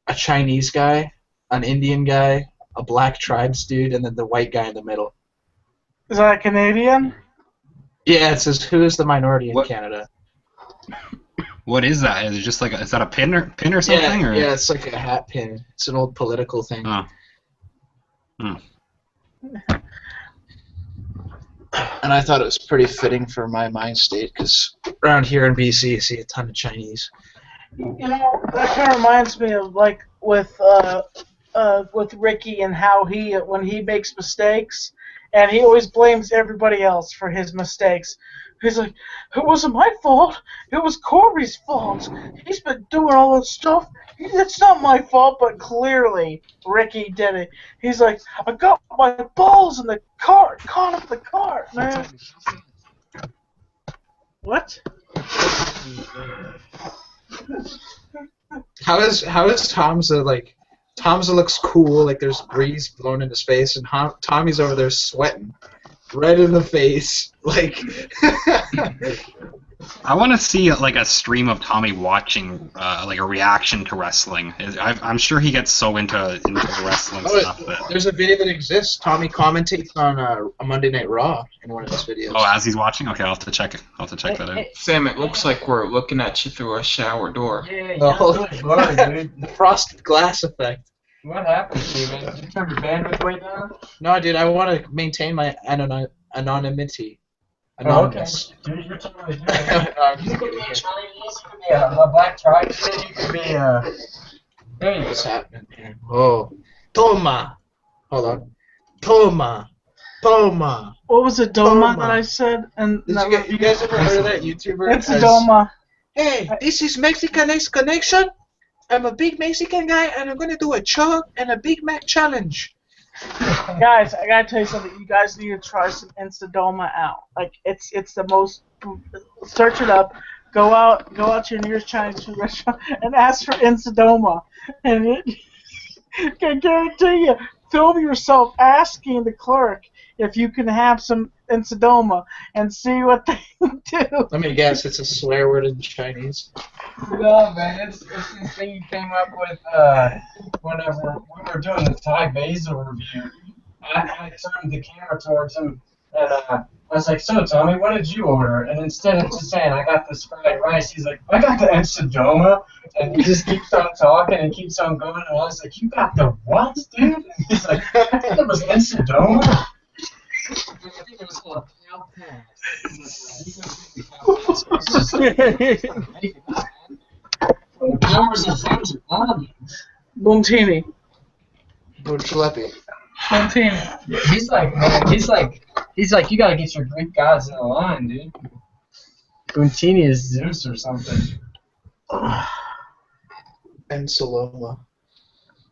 a Chinese guy, an Indian guy, a black tribes dude, and then the white guy in the middle. Is that a Canadian? Yeah, it says who is the minority in Canada. What is that? Is it just like is that a pin or something? Yeah, it's like a hat pin. It's an old political thing. Oh. And I thought it was pretty fitting for my mind state because around here in BC, you see a ton of Chinese. You know, that kind of reminds me of like with Ricky and how when he makes mistakes, and he always blames everybody else for his mistakes. He's like, it wasn't my fault. It was Corey's fault. He's been doing all this stuff. It's not my fault, but clearly Ricky did it. He's like, I got my balls in the cart, caught up the cart, man. What? How is Hamza like? Hamza looks cool, like there's breeze blowing into space, and Tommy's over there sweating, red in the face, like. I want to see like a stream of Tommy watching like a reaction to wrestling. I'm sure he gets so into wrestling stuff that. There's a video that exists. Tommy commentates on a Monday Night Raw in one of his videos. Oh, as he's watching? Okay, I'll have to check it. I'll have to check that out. Sam, it looks like we're looking at you through a shower door. Yeah, The frosted glass effect. What happened to you, man? Did you turn your bandwidth way down? No, dude, I want to maintain my anonymity. Anonymous. Oh, okay. Dude, you're totally doing it. You could be a Chinese, you could be a black tribe, you could be a... Hey, what's happening here? Oh. Toma! Hold on. Toma! What was it, Doma, that I said? And you guys ever heard of that YouTuber? It's Doma. Hey, this is Mexican X Connection. I'm a big Mexican guy, and I'm going to do a chug and a Big Mac challenge. Guys, I gotta tell you something. You guys need to try some Instadoma out. Like it's the most. Search it up. Go out to your nearest Chinese food restaurant and ask for Instadoma, and I can guarantee you, film yourself asking the clerk if you can have some Instadoma and see what they do. Let me guess, it's a swear word in Chinese. No, man, it's this thing you came up with whenever we were doing the Thai basil review. I turned the camera towards him, And I was like, so Tommy, what did you order? And instead of just saying I got this fried rice, he's like, I got the Ensadoma. And he just keeps on talking and keeps on going. And I was like, you got the what, dude? And he's like, I think it was Ensadoma. I think it was called Cow Pass. Powers of Thunder. Bontini. Buongiorno. Bontini. He's like, man, he's like, you gotta get your Greek gods in the line, dude. Buntini is Zeus or something. And Saloma.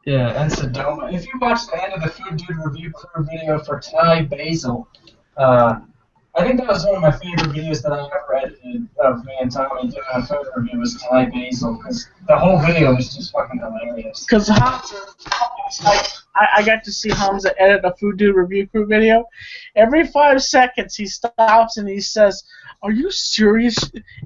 Yeah, and Sodoma. If you watch the end of the Food Dude review crew video for Thai Basil, I think that was one of my favorite videos that I ever edited of me and Tommy doing a food review was Thai Basil, because the whole video was just fucking hilarious. Because Hamza, I got to see Hamza edit a Food Dude review crew video. Every 5 seconds he stops and he says, "Are you serious?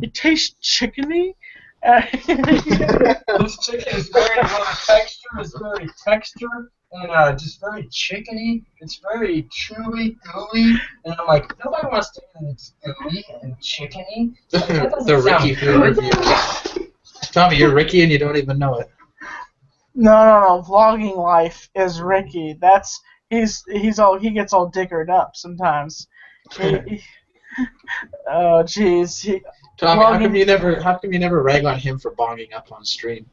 It tastes chickeny." This chicken is very low texture, it's very textured, and just very chickeny. It's very chewy, gooey, and I'm like, nobody wants to eat it's gooey and chickeny. The Ricky food review. Tommy, you're Ricky and you don't even know it. No. Vlogging life is Ricky. He gets all dickered up sometimes. Oh jeez. Tommy, how come you never rag on him for bonging up on stream?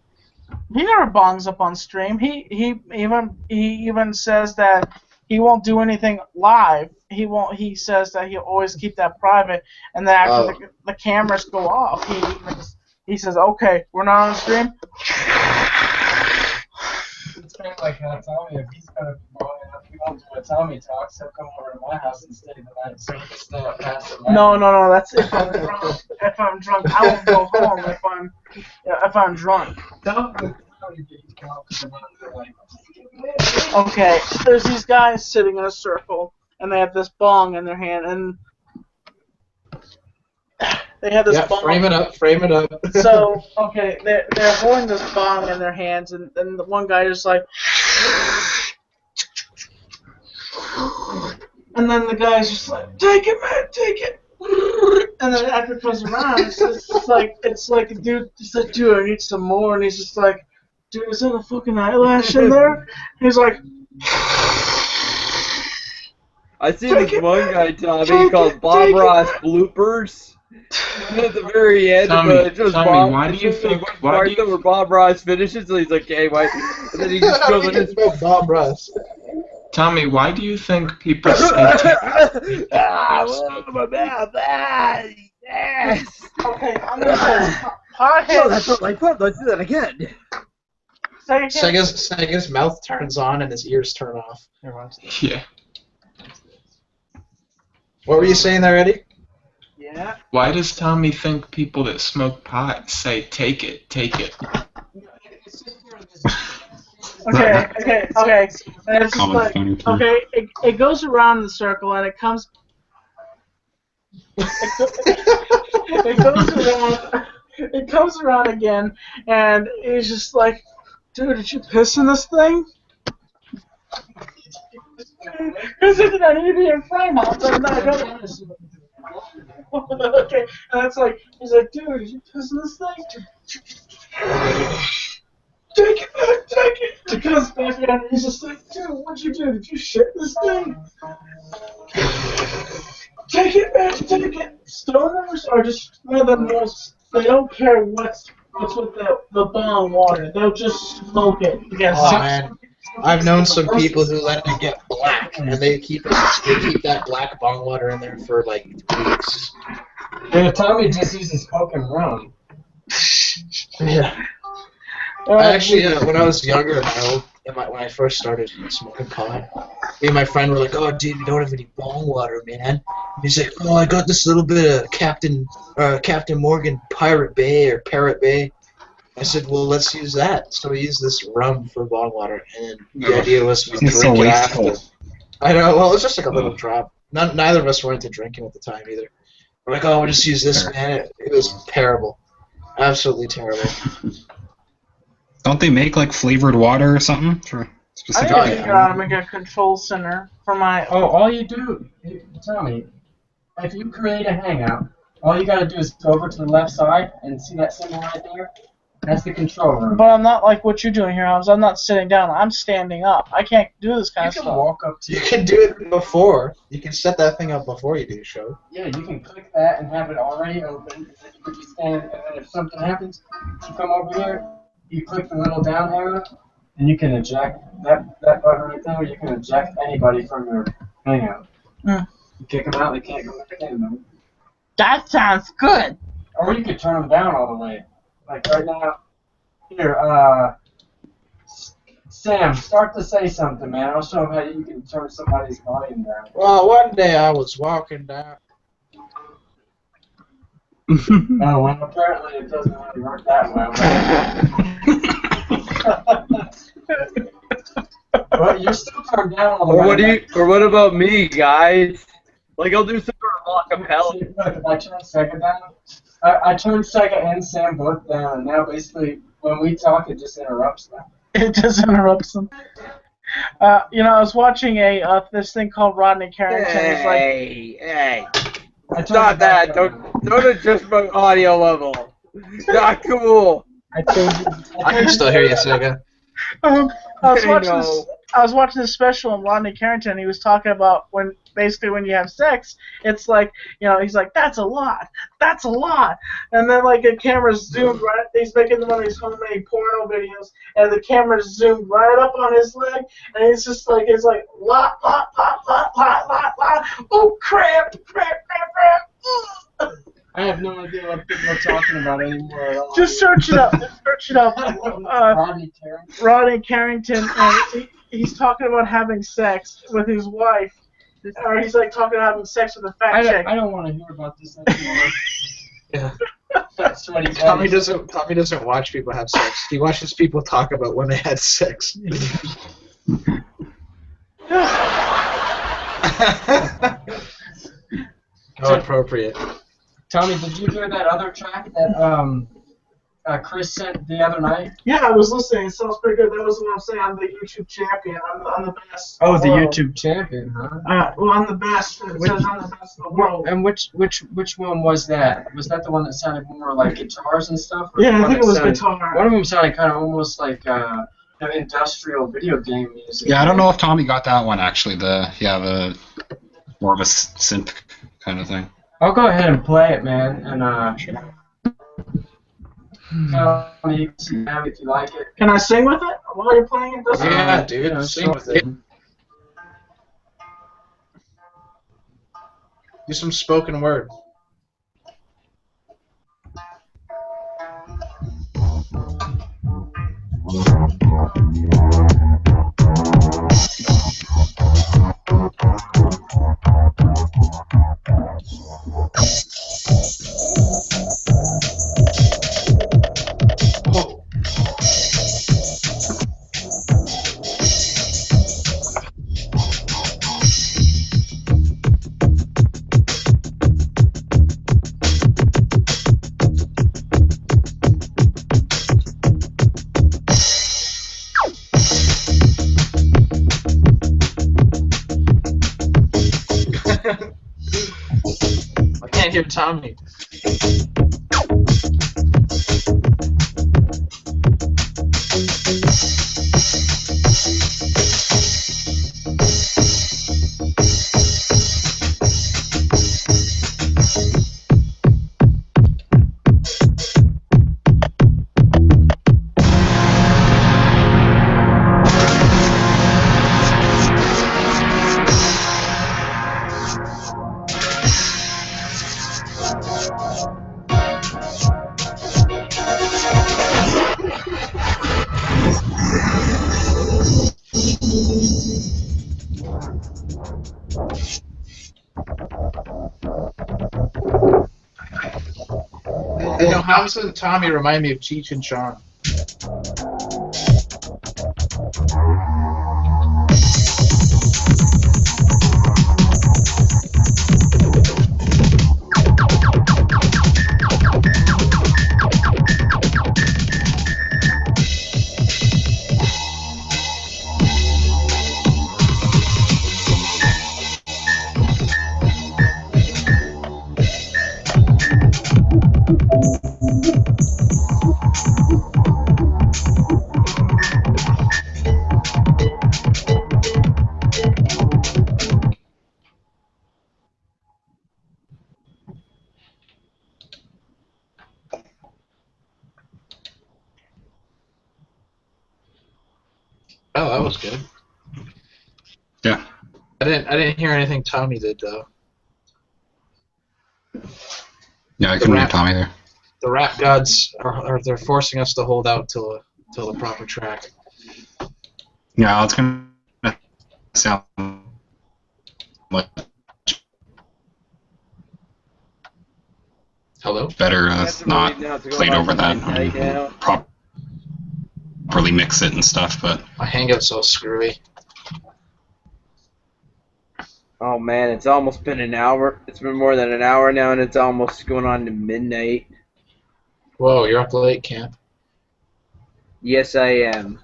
He never bongs up on stream. He even says that he won't do anything live. He says that he'll always keep that private, and then after the cameras go off, he says, "Okay, we're not on stream." It's kind of like Tommy, if he's gonna be bonging up, he won't do a Tommy Talks, he'll come over to my house and stay the night so he can stay up past the night. No. That's if I'm drunk. If I'm drunk, I won't go home if I'm drunk. Okay, there's these guys sitting in a circle, and they have this bong in their hand, and they have this bong. Frame it up. So, okay, they're holding this bong in their hands, and the one guy is like, and then the guy's just like, take it, man, take it. And then after it comes around, it's like a dude, he's like, dude, I need some more, and he's just like, dude, is that a fucking eyelash in there? He's like, I see this one guy, Tommy, called Bob Ross bloopers. And at the very end, Tommy, Bob, why do you think? where Bob Ross finishes, and he's like, "Hey, why?" And then he just goes like this. Bob Ross. Tommy, why do you think people say My mouth. Yes. okay, I'm gonna say, pothead. That's not my fault. Let's do that again. Sega's mouth turns on and his ears turn off. Yeah. What were you saying there, Eddie? Yeah. Why does Tommy think people that smoke pot say take it, take it? Okay. And it's just like, okay, it goes around in the circle and it comes. It comes around again, and he's just like, dude, did you piss in this thing? Because I need to be in frame of it. Okay, and it's like, he's like, dude, did you piss in this thing? Take it back, take it! It comes back in, and he's just like, dude, what'd you do? Did you shit this thing? Take it back, take it! Stoners are just one of the most, they don't care what's with the bong water. They'll just smoke it. Man. I've known some people who let it get black, and they keep that black bong water in there for like weeks. Yeah, Tommy just uses Coke and rum. Yeah. I actually, when I was younger, when I first started smoking pot, me and my friend were like, "Oh, dude, we don't have any bong water, man." And he's like, "Oh, I got this little bit of Captain Morgan Pirate Bay. I said, "Well, let's use that." So we used this rum for bong water, and the idea was we drink it after. I know. Well, it was just like a little drop. Neither of us were into drinking at the time either. We're like, "Oh, we'll just use this, man." It was terrible, absolutely terrible. Don't they make like flavored water or something for I specifically? think make a control center for my. Oh, all you do, tell me, if you create a hangout, all you gotta do is go over to the left side and see that symbol right there? That's the control room. But I'm not like what you're doing here, Hamza. I'm not sitting down. I'm standing up. I can't do this kind You of can stuff. walk up to You can do it before. You can set that thing up before you do your show. Yeah, you can click that and have it already open. And then you can just stand, and then if something happens, you come over here, you click the little down arrow, and you can eject that button right there. You can eject anybody from your hangout. Hmm. You kick them out, they can't go back in them. That sounds good. Or you could turn them down all the way. Like right now, here, Sam, start to say something, man. I'll show them how you can turn somebody's volume down. Well, one day I was walking down. Oh, well, apparently it doesn't really work that well. Well, you're still turned down all the way. Or what about me, guys? Like, I'll do some sort of acapella. Look, if I turn Sega down, I turned Sega and Sam both down, and now basically when we talk, it just interrupts them. It just interrupts them. You know, I was watching this thing called Rodney Carrington. It's like, Hey, I turned stop it back that! down. Don't adjust my audio level. Not cool. I changed it. I can still hear you, Sega. I was I watching know. this. I was watching this special on Rodney Carrington. And he was talking about when you have sex, it's like, you know, he's like, that's a lot, and then like the camera's zoomed right. He's making one of these homemade porno videos, and the camera's zoomed right up on his leg, and it's just like lot. Oh crap. I have no idea what people are talking about anymore at all. Just search it up. Rodney Carrington. Rodney Carrington, and he's talking about having sex with his wife. Or he's like talking about having sex with a fat chick. I don't want to hear about this anymore. Yeah. That's what he Tommy doesn't watch people have sex. He watches people talk about when they had sex. How appropriate. Tommy, did you hear that other track that Chris sent the other night? Yeah, I was listening. It sounds pretty good. That was what I'm saying. I'm the YouTube champion. I'm the best. Oh, in the world. YouTube champion, huh? Well, I'm the best. It says I'm the best in the world. And which one was that? Was that the one that sounded more like guitars and stuff? Or Yeah, the I one think that it was sounded, guitar. One of them sounded kind of almost like industrial video game music. Yeah, I don't know if Tommy got that one actually. The more of a synth kind of thing. I'll go ahead and play it, man, and tell me if you like it. Can I sing with it while you're playing it? Does it? Yeah, dude, You know, sing with it. Do some spoken word. Oh. I can't hear Tommy. You know, Hamza and Tommy remind me of Cheech and Chong. Oh, that was good. Yeah. I didn't hear anything Tommy did though. Yeah, I couldn't hear Tommy there. The rap gods they're forcing us to hold out till the proper track. Yeah, it's gonna sound much Hello? better not played over that. Properly mix it and stuff, but My hangout's so screwy. Oh man, it's almost been an hour. It's been more than an hour now, and it's almost going on to midnight. Whoa, you're up late, Camp. Yes, I am.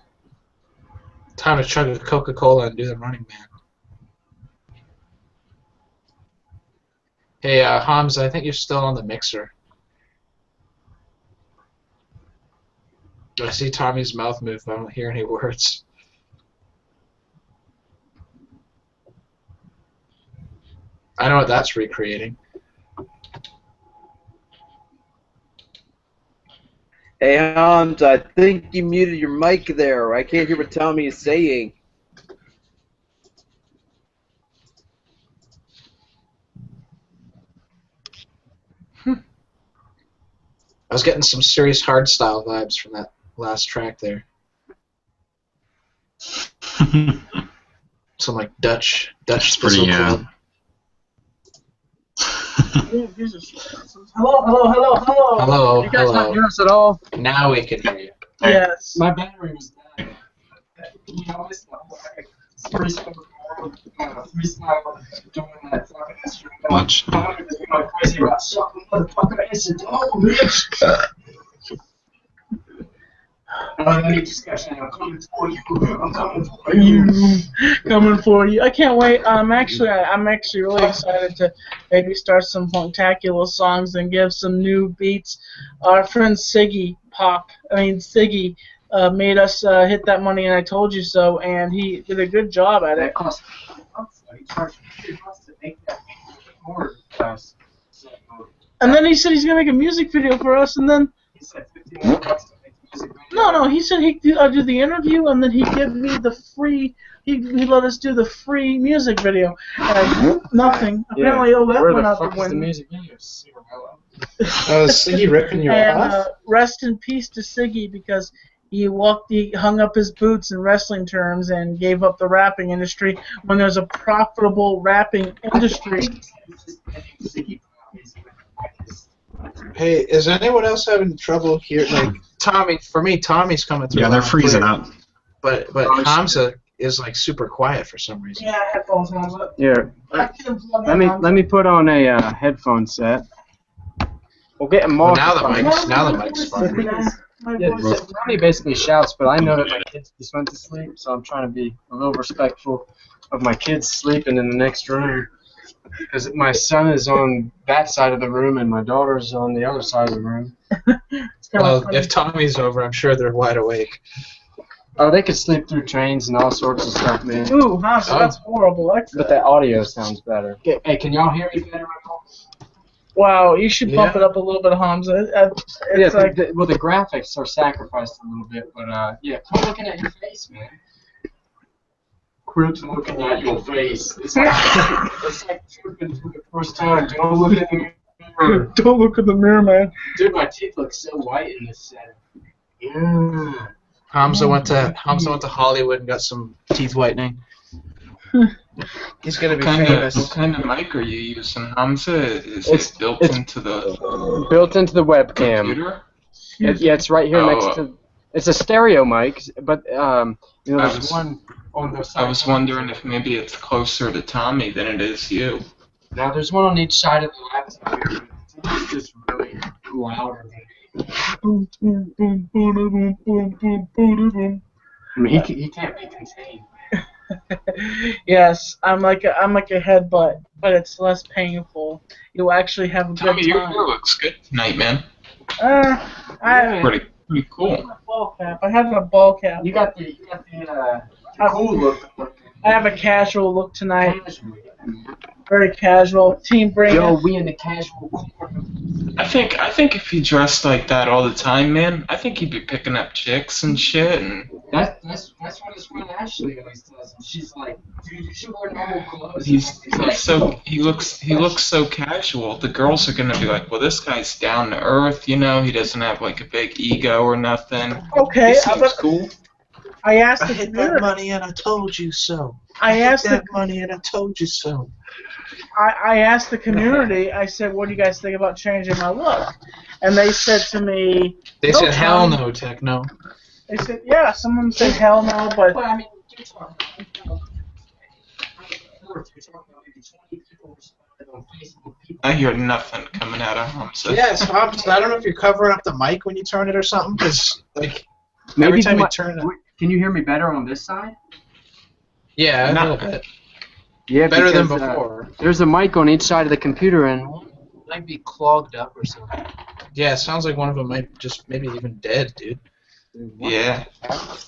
Time to chug a Coca-Cola and do the Running Man. Hey, Hamza, I think you're still on the mixer. I see Tommy's mouth move, but I don't hear any words. I know what that's recreating. Hey, Hans, I think you muted your mic there. I can't hear what Tommy is saying. I was getting some serious hardstyle vibes from that last track there. Some like Dutch pretty, club. Hello. Hello. You guys not hear us at all? Now we can hear you. Yes. My battery was dying. You know, it's not like freestyle doing that fucking instrument. much. I'm just going crazy about sucking motherfucker. I said, oh, bitch. Discussion. I'm coming for you. I'm coming for you. Coming for you. I can't wait. I'm actually really excited to maybe start some Punktacular songs and give some new beats. Our friend Siggy made us hit that money, and I told you so, and he did a good job at it. That cost he charged $50 to make that more class. And then he said he's gonna make a music video for us, and then He said $50 to make a music video. no, he said he'd do the interview, and then he'd give me the free. He let us do the free music video. And nothing. Apparently, that Where went the out fuck the is the window. music video? Super mellow. Oh, is Siggy ripping you And off? rest in peace to Siggy, because he hung up his boots in wrestling terms and gave up the rapping industry when there's a profitable rapping industry. Hey, is anyone else having trouble here? Like Tommy, for me, Tommy's coming through. Yeah, they're loud and freezing clear. up. But Hamza is like super quiet for some reason. Yeah, headphones on. But Here, I can plug let in me put on a headphone set. We'll get them Well, all. now the mic's fine. Yeah, Ronnie basically shouts, but I know that my kids just went to sleep, so I'm trying to be a little respectful of my kids sleeping in the next room. Because my son is on that side of the room and my daughter's on the other side of the room. Well, if Tommy's over, I'm sure they're wide awake. Oh, they could sleep through trains and all sorts of stuff, man. Ooh, Hamza, that's horrible. But the audio sounds better. Hey, can y'all hear me better? Wow, you should bump it up a little bit, Hamza. It's like the graphics are sacrificed a little bit, but yeah, quit looking at your face, man. Quit looking at your face. It's like tripping for the first time. Don't look at the mirror. Don't look in the mirror, man. Dude, my teeth look so white in this setting. Yeah. Hamza went to Hollywood and got some teeth whitening. He's gonna be famous. What kind of mic are you using, Hamza? Is it built into the webcam. computer? Yeah, it's right here next to. It's a stereo mic, but there's one on the side. I was wondering if maybe it's closer to Tommy than it is you. Now there's one on each side of the laptop here. It's just really louder than I mean, he can't be contained. Yes, I'm like a headbutt, but it's less painful. You'll actually have a Tommy, good your time. hair looks good tonight, man. I Pretty cool. have a ball cap. I have a ball cap. You got the cool look. I have a casual look tonight. Very casual. Team bring Yo, it. we in the casual corner. I think if he dressed like that all the time, man, I think he'd be picking up chicks and shit, and That's what his friend Ashley always tells him. She's like, dude, you should wear normal clothes. He looks so casual. The girls are gonna be like, well, this guy's down to earth, you know. He doesn't have like a big ego or nothing. Okay, He seems but cool. I asked I the hit that community. money and I told you so. I asked that the money and I told you so. I asked the community. I said, "What do you guys think about changing my look?" And they said to me, They "No, said, hell Tommy." no, Techno. They said, "Yeah." Someone said, "Hell no," but Well, I mean, you're talking about maybe 20 people responded on Facebook. I hear nothing coming out of Hamza. Yeah, it's obvious. I don't know if you're covering up the mic when you turn it or something, because, like, Maybe every time you might- turn it... Can you hear me better on this side? Yeah, a No. little bit. Yeah, Better than because, before. There's a mic on each side of the computer, and one might be clogged up or something. Yeah, it sounds like one of them might just maybe even dead, dude. Yeah.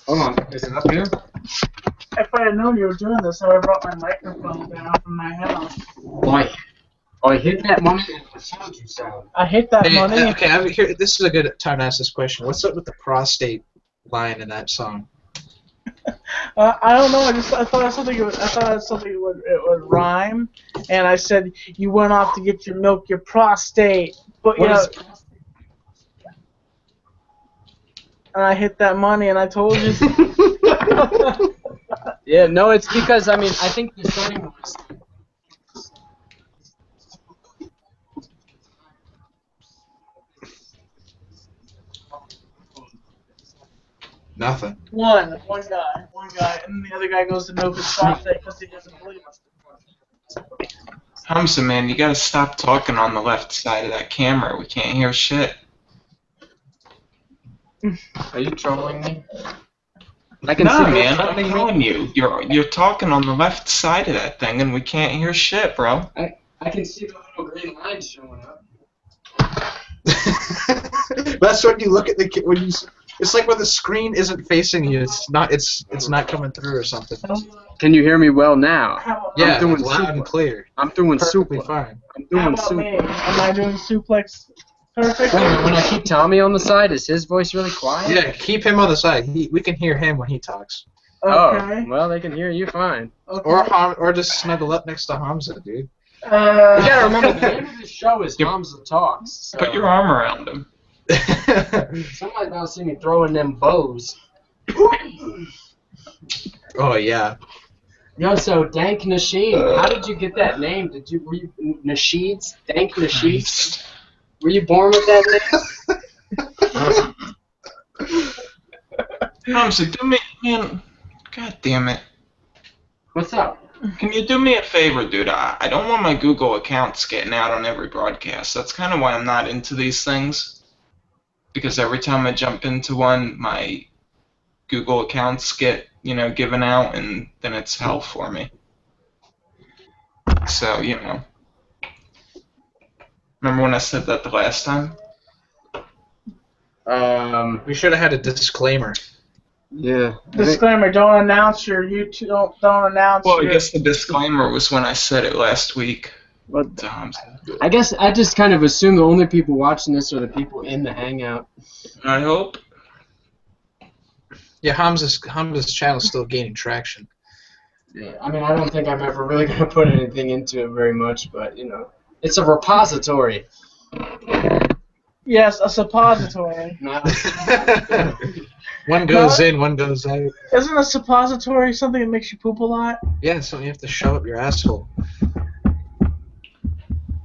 Hold on, is it up here? if I had known you were doing this, I would have brought my microphone down from my house. Why? Oh, I hit that money and the sound you sound. I hate that Hey, money. okay, here, this is a good time to ask this question. What's up with the prostate line in that song? I don't know. I thought something. I thought something would rhyme, and I said you went off to get your milk, your prostate, but you know. And I hit that money, and I told you. Yeah, no, it's because, I mean, I think the setting was... Nothing. One guy, and the other guy goes to milk his prostate because he doesn't believe us. Hamza, man, you gotta stop talking on the left side of that camera. We can't hear shit. Are you trolling me? I can Nah, see man, you I'm trolling me. telling you, you're talking on the left side of that thing, and we can't hear shit, bro. I can see the little green line showing up. That's when you look at the when you. It's like when the screen isn't facing you. It's not coming through or something. Can you hear me well now? Yeah, I'm doing loud super. and clear. I'm doing Perfectly super. fine. I'm How doing about me? super. Am I doing suplex perfect? When I keep Tommy on the side, is his voice really quiet? Yeah, keep him on the side. We can hear him when he talks. Okay. Oh, well, they can hear you fine. Okay. Or just snuggle up next to Hamza, dude. You gotta remember, the name of this show is Hamza Talks. So Put your arm around him. somebody's about to see me throwing them bows. Oh yeah. Yo, so Dank Nasheed, how did you get that name? Were you Nasheeds? Dank Nasheeds? Were you born with that name? Hamza, do me, man. God damn it. What's up? Can you do me a favor, dude? I don't want my Google accounts getting out on every broadcast. That's kind of why I'm not into these things. Because every time I jump into one, my Google accounts get, given out, and then it's hell for me. So, Remember when I said that the last time? We should have had a disclaimer. Yeah. Disclaimer: don't announce your YouTube. Don't announce. Well, I your, guess the disclaimer was when I said it last week. What? To Hamza. I guess I just kind of assume the only people watching this are the people in the hangout. I hope. Yeah, Hamza's channel's still gaining traction. Yeah. I mean, I don't think I'm ever really going to put anything into it very much, but, it's a repository. yes, a suppository. One goes in, one goes out. Isn't a suppository something that makes you poop a lot? Yeah, so you have to shove up your asshole.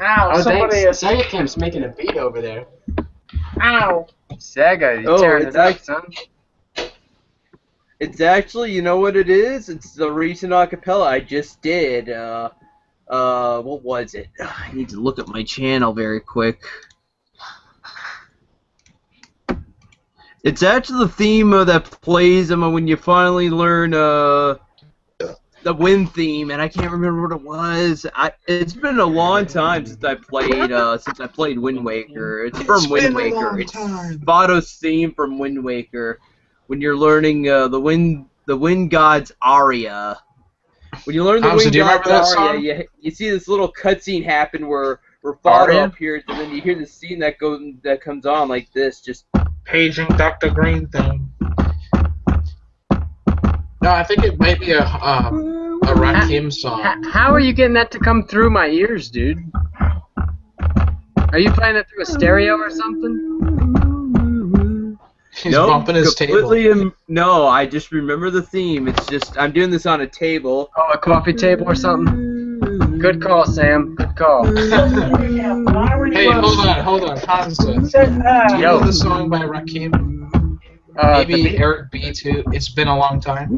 Ow! Oh, Somebody thanks. is. Sega Camp's making a beat over there. Ow! Sega, Oh, tearing it's it up, son. It's actually, you know what it is? It's the recent acapella I just did. What was it? I need to look at my channel very quick. It's actually the theme that plays when you finally learn the Wind theme, and I can't remember what it was. It's been a long time since I played Wind Waker. It's from Wind Waker. It's Vado's theme from Wind Waker. When you're learning the Wind God's aria. When you learn the Hamza, Wind do you remember God's that aria, song? you see this little cutscene happen where Vado Aria? appears, and then you hear the scene that comes on like this, just Paging Dr. Green thing. No, I think it might be a Rakim song. How are you getting that to come through my ears, dude? Are you playing it through a stereo or something? He's bumping his table. No, I just remember the theme. It's just I'm doing this on a table. Oh, a coffee table or something? Good call, Sam. Good call. Hey, hold on. Hamza. Yo, the song by Rakim. Maybe Eric B too. It's been a long time.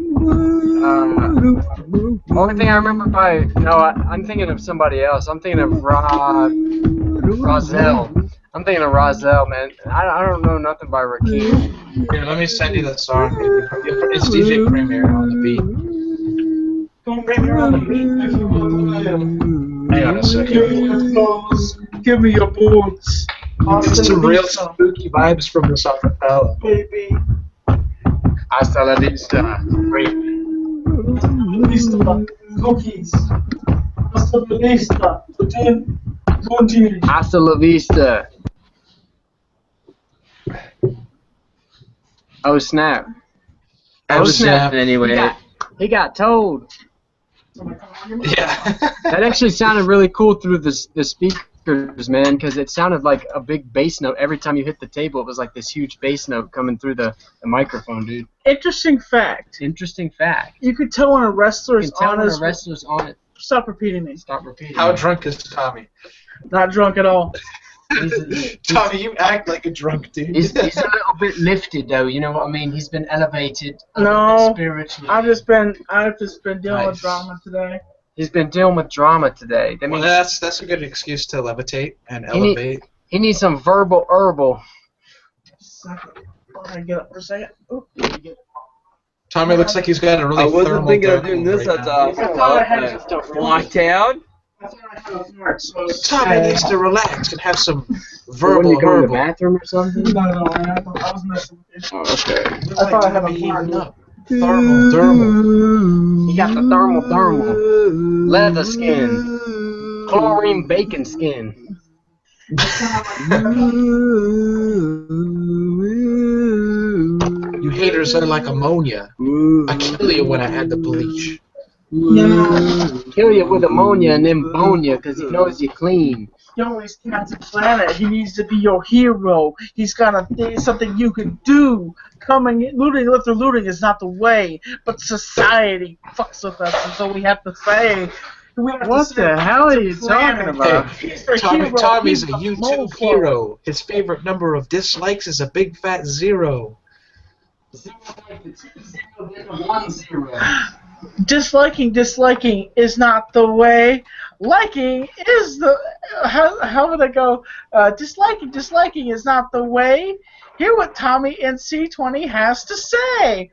Only thing I remember by I'm thinking of somebody else. I'm thinking of Rozelle. I'm thinking of Rozelle, man. I don't know nothing by Rakim. Here, let me send you that song. It's DJ Premier on the beat. Don't bring me on the beat. Hang on a second. Give me your boots. It's some real spooky vibes from this acapella. Baby. Hasta la vista. Vista. Cookies. Hasta la vista. Continue. Hasta la vista. Oh snap. Oh snap. Anyway. He got told. Yeah. That actually sounded really cool through the speakers, man, because it sounded like a big bass note. Every time you hit the table, it was like this huge bass note coming through the microphone, dude. Interesting fact. Interesting fact. You could tell when a wrestler's You can tell on when his... a wrestler's on it. Stop repeating me. Stop repeating. How drunk is Tommy? Not drunk at all. Tommy, you act like a drunk dude. He's a little bit lifted, though. You know what I mean? He's been elevated. No, spiritually. I've just been dealing with drama today. He's been dealing with drama today. That Well, means that's a good excuse to levitate and elevate. he needs some verbal herbal. I get up for a second. Oop. Tommy looks like he's got a really I wasn't thermal thinking of thermal doing this right at now. lockdown. Tommy needs to relax and have some When verbal you go to the herbal. bathroom or something? No, I was messing with you. Oh, okay. I thought I had a Heating up. Thermal. He got the thermal. Leather skin. Chlorine bacon skin. You haters are like ammonia. I kill you when I add the bleach. Kill you with ammonia and then bone you because he knows you clean. Yo, he's Captain Planet. He needs to be your hero. He's got something you can do. Looting is not the way, but society fucks with us, and so we have to say. What the hell are you talking about? Hey, Tommy's a YouTube hero. His favorite number of dislikes is a big fat 0. 1-0. Disliking is not the way. Liking is the... How would I go? Disliking is not the way. Hear what Tommy NC20 has to say.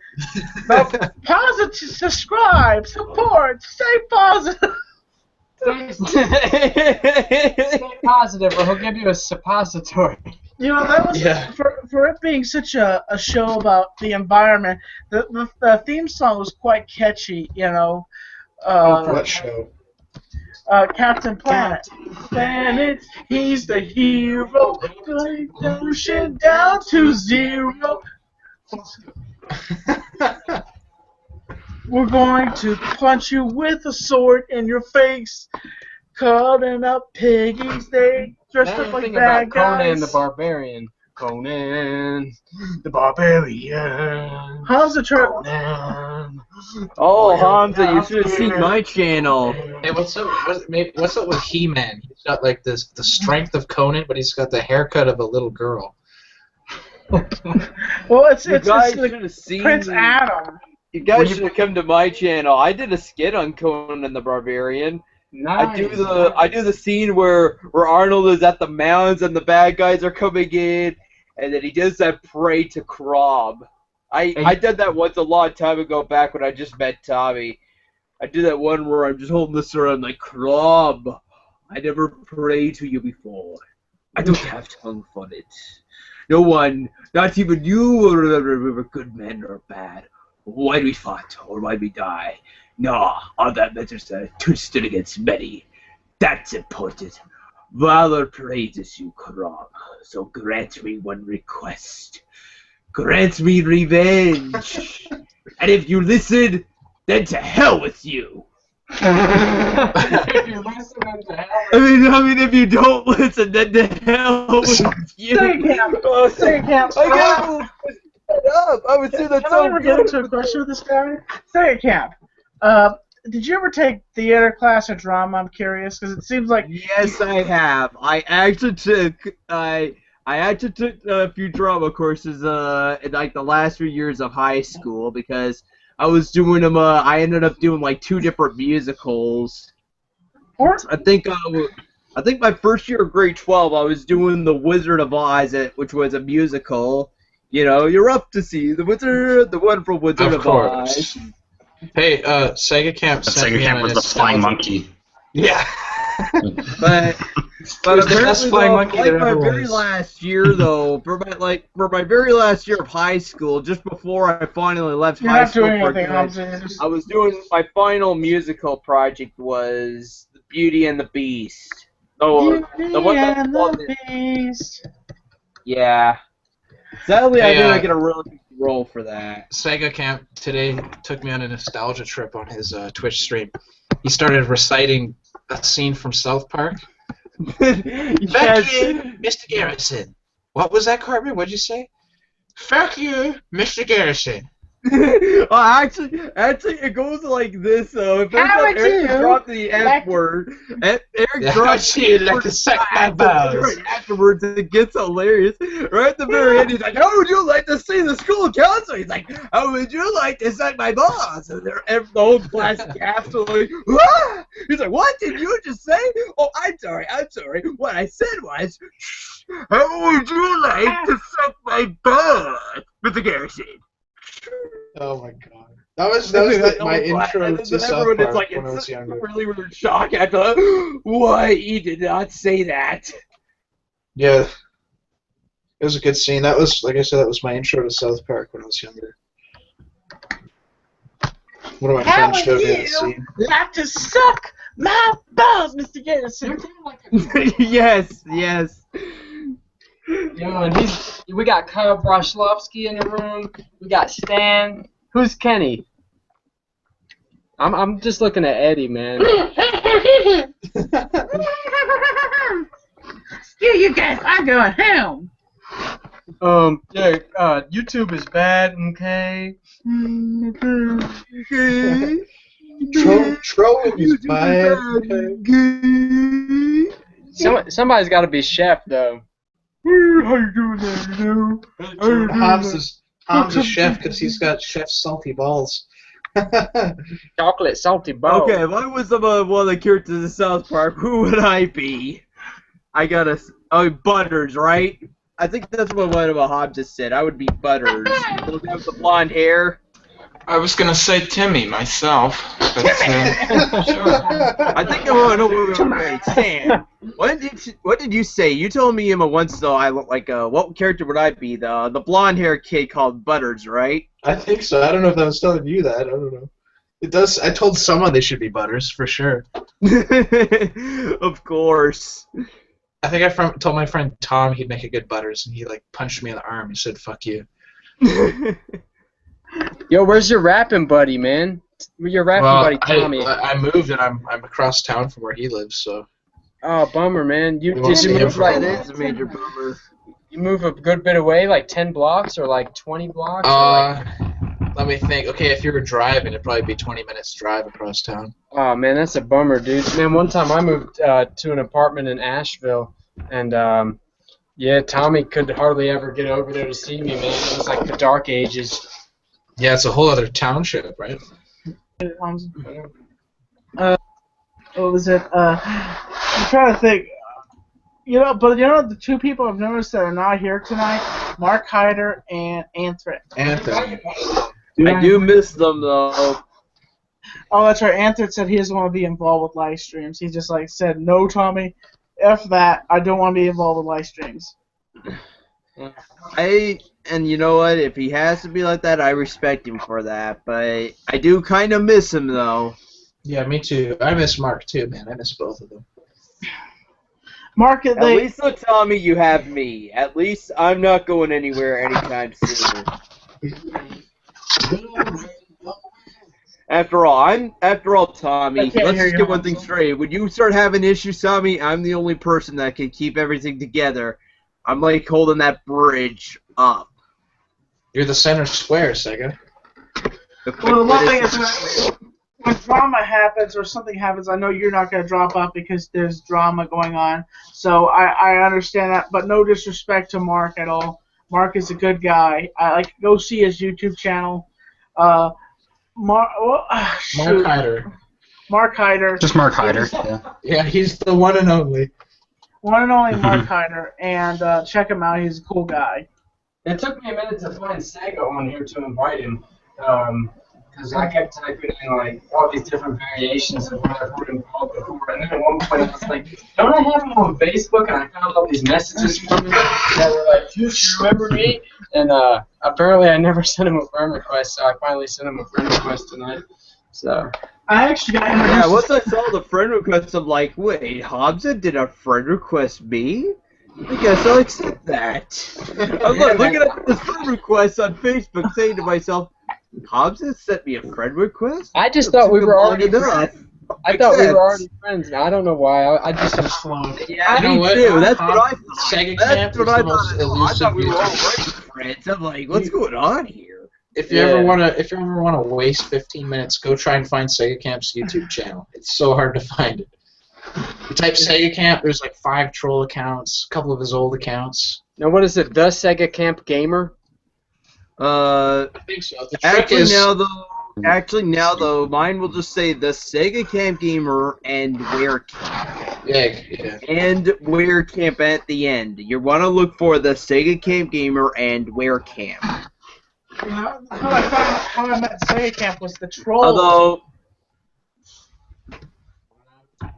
Positive, subscribe, support, stay positive. Stay positive or he'll give you a suppository. You know, that was for it being such a show about the environment. The theme song was quite catchy. You know. What show? Captain Planet. Planet, he's the hero. Pushing down to 0. We're going to punch you with a sword in your face. Cutting up piggies, they dressed up like bad guys. Conan the Barbarian. Conan the Barbarian. How's the Conan. Oh, Hamza, you should have seen my channel. Hey, what's up with He-Man? He's got like the strength of Conan, but he's got the haircut of a little girl. Well, it's Prince Adam. You guys should have come to my channel. I did a skit on Conan the Barbarian. Nice. I do the scene where Arnold is at the mounds and the bad guys are coming in, and then he does that pray to Krob. I did that once a long time ago back when I just met Tommy. I did that one where I'm just holding this around like, Krob, I never prayed to you before. I don't have tongue for it. No one, not even you, will remember good men or bad. Why we fought or why we die. No, all that matters stood against many. That's important. Valor praises you, Krob. So grant me one request. Grant me revenge. And if you listen, then to hell with you. If you listen, then to hell. I mean, if you don't listen, then to hell with you. Stay camp. Stay camp. I can't shut up. I was doing that Can I so ever get good. into a question with this guy? Stay camp. Did you ever take theater class or drama? I'm curious because it seems like Yes, I have. I actually took a few drama courses in like the last few years of high school because I was doing them. I ended up doing like 2 different musicals. I think my first year of grade 12, I was doing The Wizard of Oz, which was a musical. You know, you're up to see the wonderful Wizard of Oz. Hey, Sega Camp sent Sega me Camp on was a the flying nostalgia- monkey. Yeah. But was the best apparently, flying though, monkey like there my ever very was. last year, though, for my very last year of high school, just before I finally left you're high not school doing for anything. good, Hamza. You're just- I was doing my final musical project was The Beauty and the Beast. Oh, the one that and called the it. Beast. Yeah. Sadly, I Hey, didn't get a really big role for that. Sega Camp today took me on a nostalgia trip on his Twitch stream. He started reciting a scene from South Park. Fuck Yes. you, Mr. Garrison. What was that, Cartman? What'd you say? Fuck you, Mr. Garrison. Well, actually, it goes like this. First How up, would Eric you dropped the F like- word. Eric How dropped would you like to suck my balls? Right afterwards, it gets hilarious. Right at the very end, he's like, "How would you like to see the school counselor?" He's like, "How would you like to suck my balls?" And the whole class gasps like, "Ah!" He's like, "What did you just say?" "Oh, I'm sorry. What I said was, how would you like to suck my balls, Mr. Garrison?" Oh my god. That was like my intro to South everyone is Park like, when I was it's younger. really weird shock after that. What? He did not say that. Yeah. It was a good scene. That was, like I said, that was my intro to South Park when I was younger. One of my How friends would showed me that you scene. like to suck my balls, Mr. Garrison? Yes. Yo, and we got Kyle Brashlovsky in the room. We got Stan. Who's Kenny? I'm just looking at Eddie, man. Screw you guys, I'm going home. YouTube is bad, okay? Trolling is bad. Somebody's got to be chef, though. Tom's a chef because he's got chef's salty balls. Chocolate salty bowl. Okay, if I was one of the characters of South Park, who would I be? Butters, right? I think that's what one of the Hobbs just said. I would be Butters. The guy with the blonde hair. I was gonna say Timmy myself, but sure. I think I want to know where we're going. Stan, what did you say? You told me once though. I look like what character would I be? The blonde hair kid called Butters, right? I think so. I don't know if I was telling you that. I don't know. It does. I told someone they should be Butters for sure. Of course. I think I told my friend Tom he'd make a good Butters, and he like punched me in the arm and said "fuck you." Yo, where's your rapping buddy, man? Your rapping buddy, Tommy. I moved and I'm across town from where he lives, so. Oh, bummer, man. We won't Did see you him move for a like while. It's a major bummer. You move a good bit away, like 10 blocks or like 20 blocks? Let me think. Okay, if you were driving, it'd probably be 20 minutes drive across town. Oh, man, that's a bummer, dude. Man, one time I moved to an apartment in Asheville, and yeah, Tommy could hardly ever get over there to see me, man. It was like the dark ages. Yeah, it's a whole other township, right? What was it? I'm trying to think. The 2 people I've noticed that are not here tonight, Mark Hyder and Anthrax. Anthony. I do miss them though. Oh, that's right. Anthrax said he doesn't want to be involved with live streams. He just said, "No, Tommy, F that. I don't want to be involved with live streams." And you know what? If he has to be like that, I respect him for that. But I do kind of miss him though. Yeah, me too. I miss Mark too, man. I miss both of them. Mark, At least with Tommy, you have me. At least I'm not going anywhere anytime soon. After all, Tommy, I can't let's hear just you, get one thing Hamza. straight. When you start having issues, Tommy, I'm the only person that can keep everything together. I'm like holding that bridge up. You're the center square, Sega. Well, the one thing is when drama happens or something happens, I know you're not going to drop out because there's drama going on. So I understand that, but no disrespect to Mark at all. Mark is a good guy. Go see his YouTube channel. Mark Hyder. Mark Hyder. Just Mark Hyder. Yeah. Yeah, he's the one and only. One and only Mark Hyder, and check him out. He's a cool guy. It took me a minute to find Sega on here to invite him, because I kept typing in like all these different variations of what I've heard him called before, and then at one point I was like, don't I have him on Facebook? And I found all these messages from him that were like, you remember me? And apparently I never sent him a friend request, so I finally sent him a friend request tonight. So. I actually got introduced. Yeah, once I saw the friend request, I'm like, wait, Hamza did a friend request me? I guess I'll accept that. I'm like looking at this friend request on Facebook, saying to myself, Hamza sent me a friend request? I just thought we were already friends. I thought we were already friends, and I don't know why. I just am slow. Yeah, You know me what? too. That's what I thought. Sega Camp That's what is I the most thought. I elusive thought we were YouTube already friends. I'm like, what's going on here? If you ever wanna waste 15 minutes, go try and find Sega Camp's YouTube channel. It's so hard to find it. You type Sega Camp, there's like 5 troll accounts, a couple of his old accounts. Now, what is it? The Sega Camp Gamer? I think so. The trick is Actually, now though, mine will just say the Sega Camp Gamer and Weir Camp. yeah. And Weir Camp at the end. You want to look for the Sega Camp Gamer and Weir Camp. How I met Sega Camp was the trolls. Although,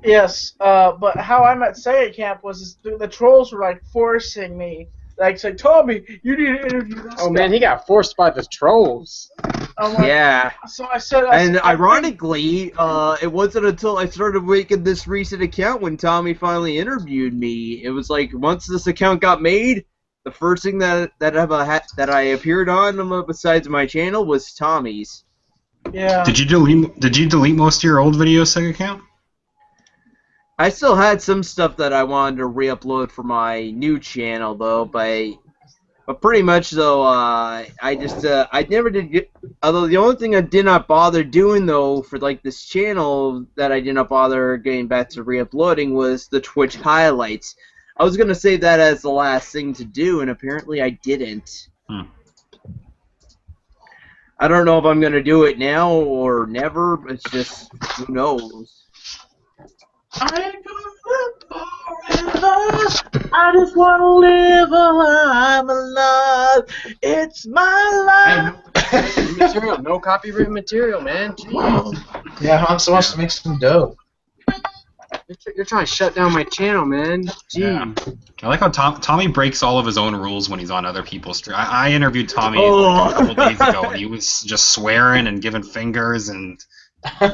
yes, but how I met Sega Camp was the trolls were like forcing me. Like, say, Tommy, you need to interview this guy. Man, he got forced by the trolls. I'm like, yeah. So I said, Ironically, it wasn't until I started making this recent account when Tommy finally interviewed me. It was like once this account got made, the first thing that I appeared on besides my channel was Tommy's. Yeah. Did you delete most of your old videos, Sega Camp? I still had some stuff that I wanted to re-upload for my new channel though, but pretty much though, I never did get. Although the only thing I did not bother doing though for like this channel that I did not bother getting back to re-uploading was the Twitch highlights. I was gonna save that as the last thing to do, and apparently I didn't. I don't know if I'm gonna do it now or never. It's just who knows. I ain't gonna live forever. I just wanna live while I'm alive. It's my life. Material, no copyright material, man. Jeez. Yeah, Hamza wants to make some dough. You're trying to shut down my channel, man. Jeez. Yeah. I like how Tommy breaks all of his own rules when he's on other people's streams. I interviewed Tommy like a couple days ago, and he was just swearing and giving fingers and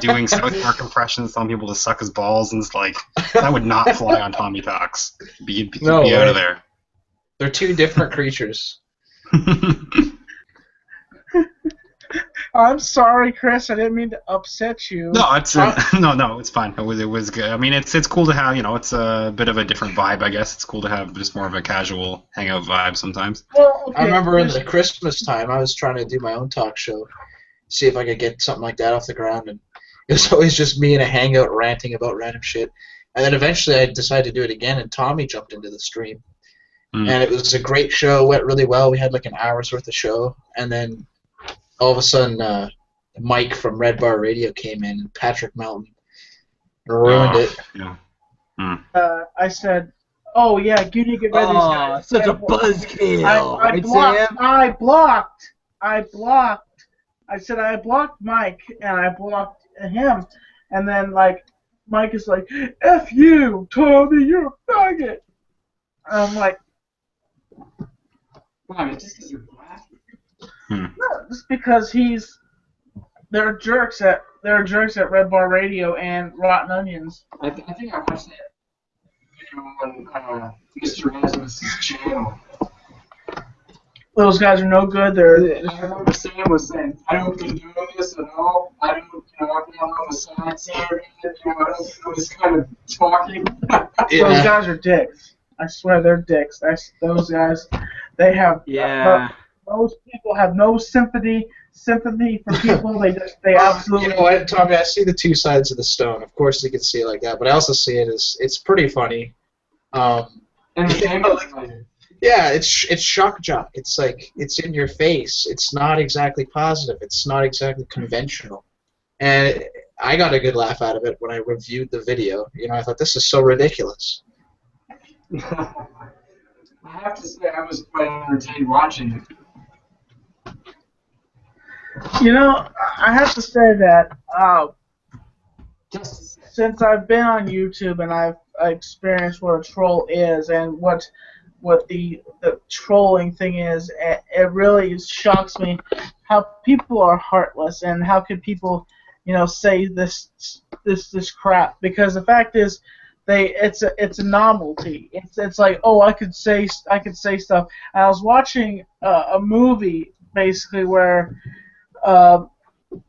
doing South Park impressions, telling people to suck his balls, and it's like, that would not fly on Tommy Talks. Be out of there. They're two different creatures. I'm sorry, Chris. I didn't mean to upset you. No, it's it's fine. It was good. I mean, it's cool to have, it's a bit of a different vibe, I guess. It's cool to have just more of a casual hangout vibe sometimes. Well, okay. I remember in the Christmas time, I was trying to do my own talk show, see if I could get something like that off the ground, and it was always just me in a hangout ranting about random shit. And then eventually I decided to do it again, and Tommy jumped into the stream. And it was a great show, went really well. We had like an hour's worth of show, and then all of a sudden Mike from Red Bar Radio came in, and Patrick Melton ruined it. Yeah. I said, oh yeah, you need to get rid of these guys. Such a buzzkill. I blocked. I said I blocked Mike, and I blocked him. And then, like, Mike is like, F you, Tommy, you're a faggot. I'm like, Why, just because you're black? no, just because they're jerks at Red Bar Radio and Rotten Onions. I think I watched that video on Mr. Rasmus's channel. Those guys are no good. They're I remember Sam was saying, I don't condone this at all. I don't, I'm not on the side here. I was kind of talking. those guys are dicks. I swear they're dicks. Those guys. They have. Those people have no sympathy for people. They absolutely. You know what, Tommy? I see the two sides of the stone. Of course, you can see it like that, but I also see it as it's pretty funny. Yeah, it's shock jock. It's like it's in your face. It's not exactly positive. It's not exactly conventional. And I got a good laugh out of it when I reviewed the video. You know, I thought this is so ridiculous. I have to say, I was quite entertained watching it. You know, I have to say that since I've been on YouTube and I've experienced what a troll is and what the trolling thing is, it really shocks me how people are heartless and how can people, you know, say this crap, because the fact is it's a novelty. It's like, oh, I could say stuff. And I was watching a movie basically where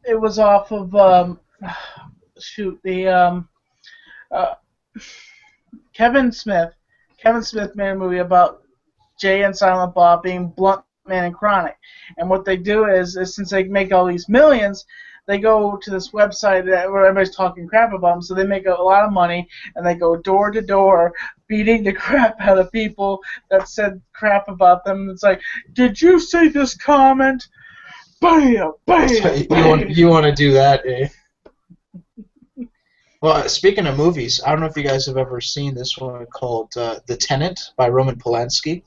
it was off of Kevin Smith. Kevin Smith made a movie about Jay and Silent Bob being Blunt Man and Chronic. And what they do is since they make all these millions, they go to this website where everybody's talking crap about them, so they make a lot of money, and they go door to door beating the crap out of people that said crap about them. It's like, did you see this comment? Bam! Bam! You want to do that, eh? Well, speaking of movies, I don't know if you guys have ever seen this one called The Tenant by Roman Polanski.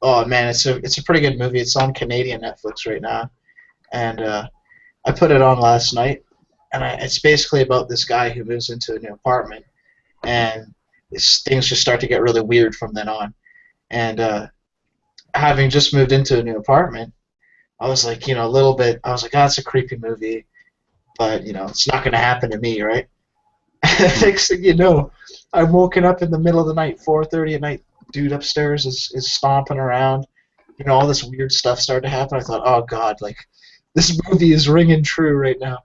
Oh man, it's a pretty good movie. It's on Canadian Netflix right now, and I put it on last night. And it's basically about this guy who moves into a new apartment, and things just start to get really weird from then on. And having just moved into a new apartment, I was like, you know, a little bit. I was like, oh, that's a creepy movie, but you know, it's not going to happen to me, right? Next thing you know, I'm woken up in the middle of the night, 4:30 at night. Dude upstairs is stomping around. You know, all this weird stuff started to happen. I thought, oh god, like this movie is ringing true right now.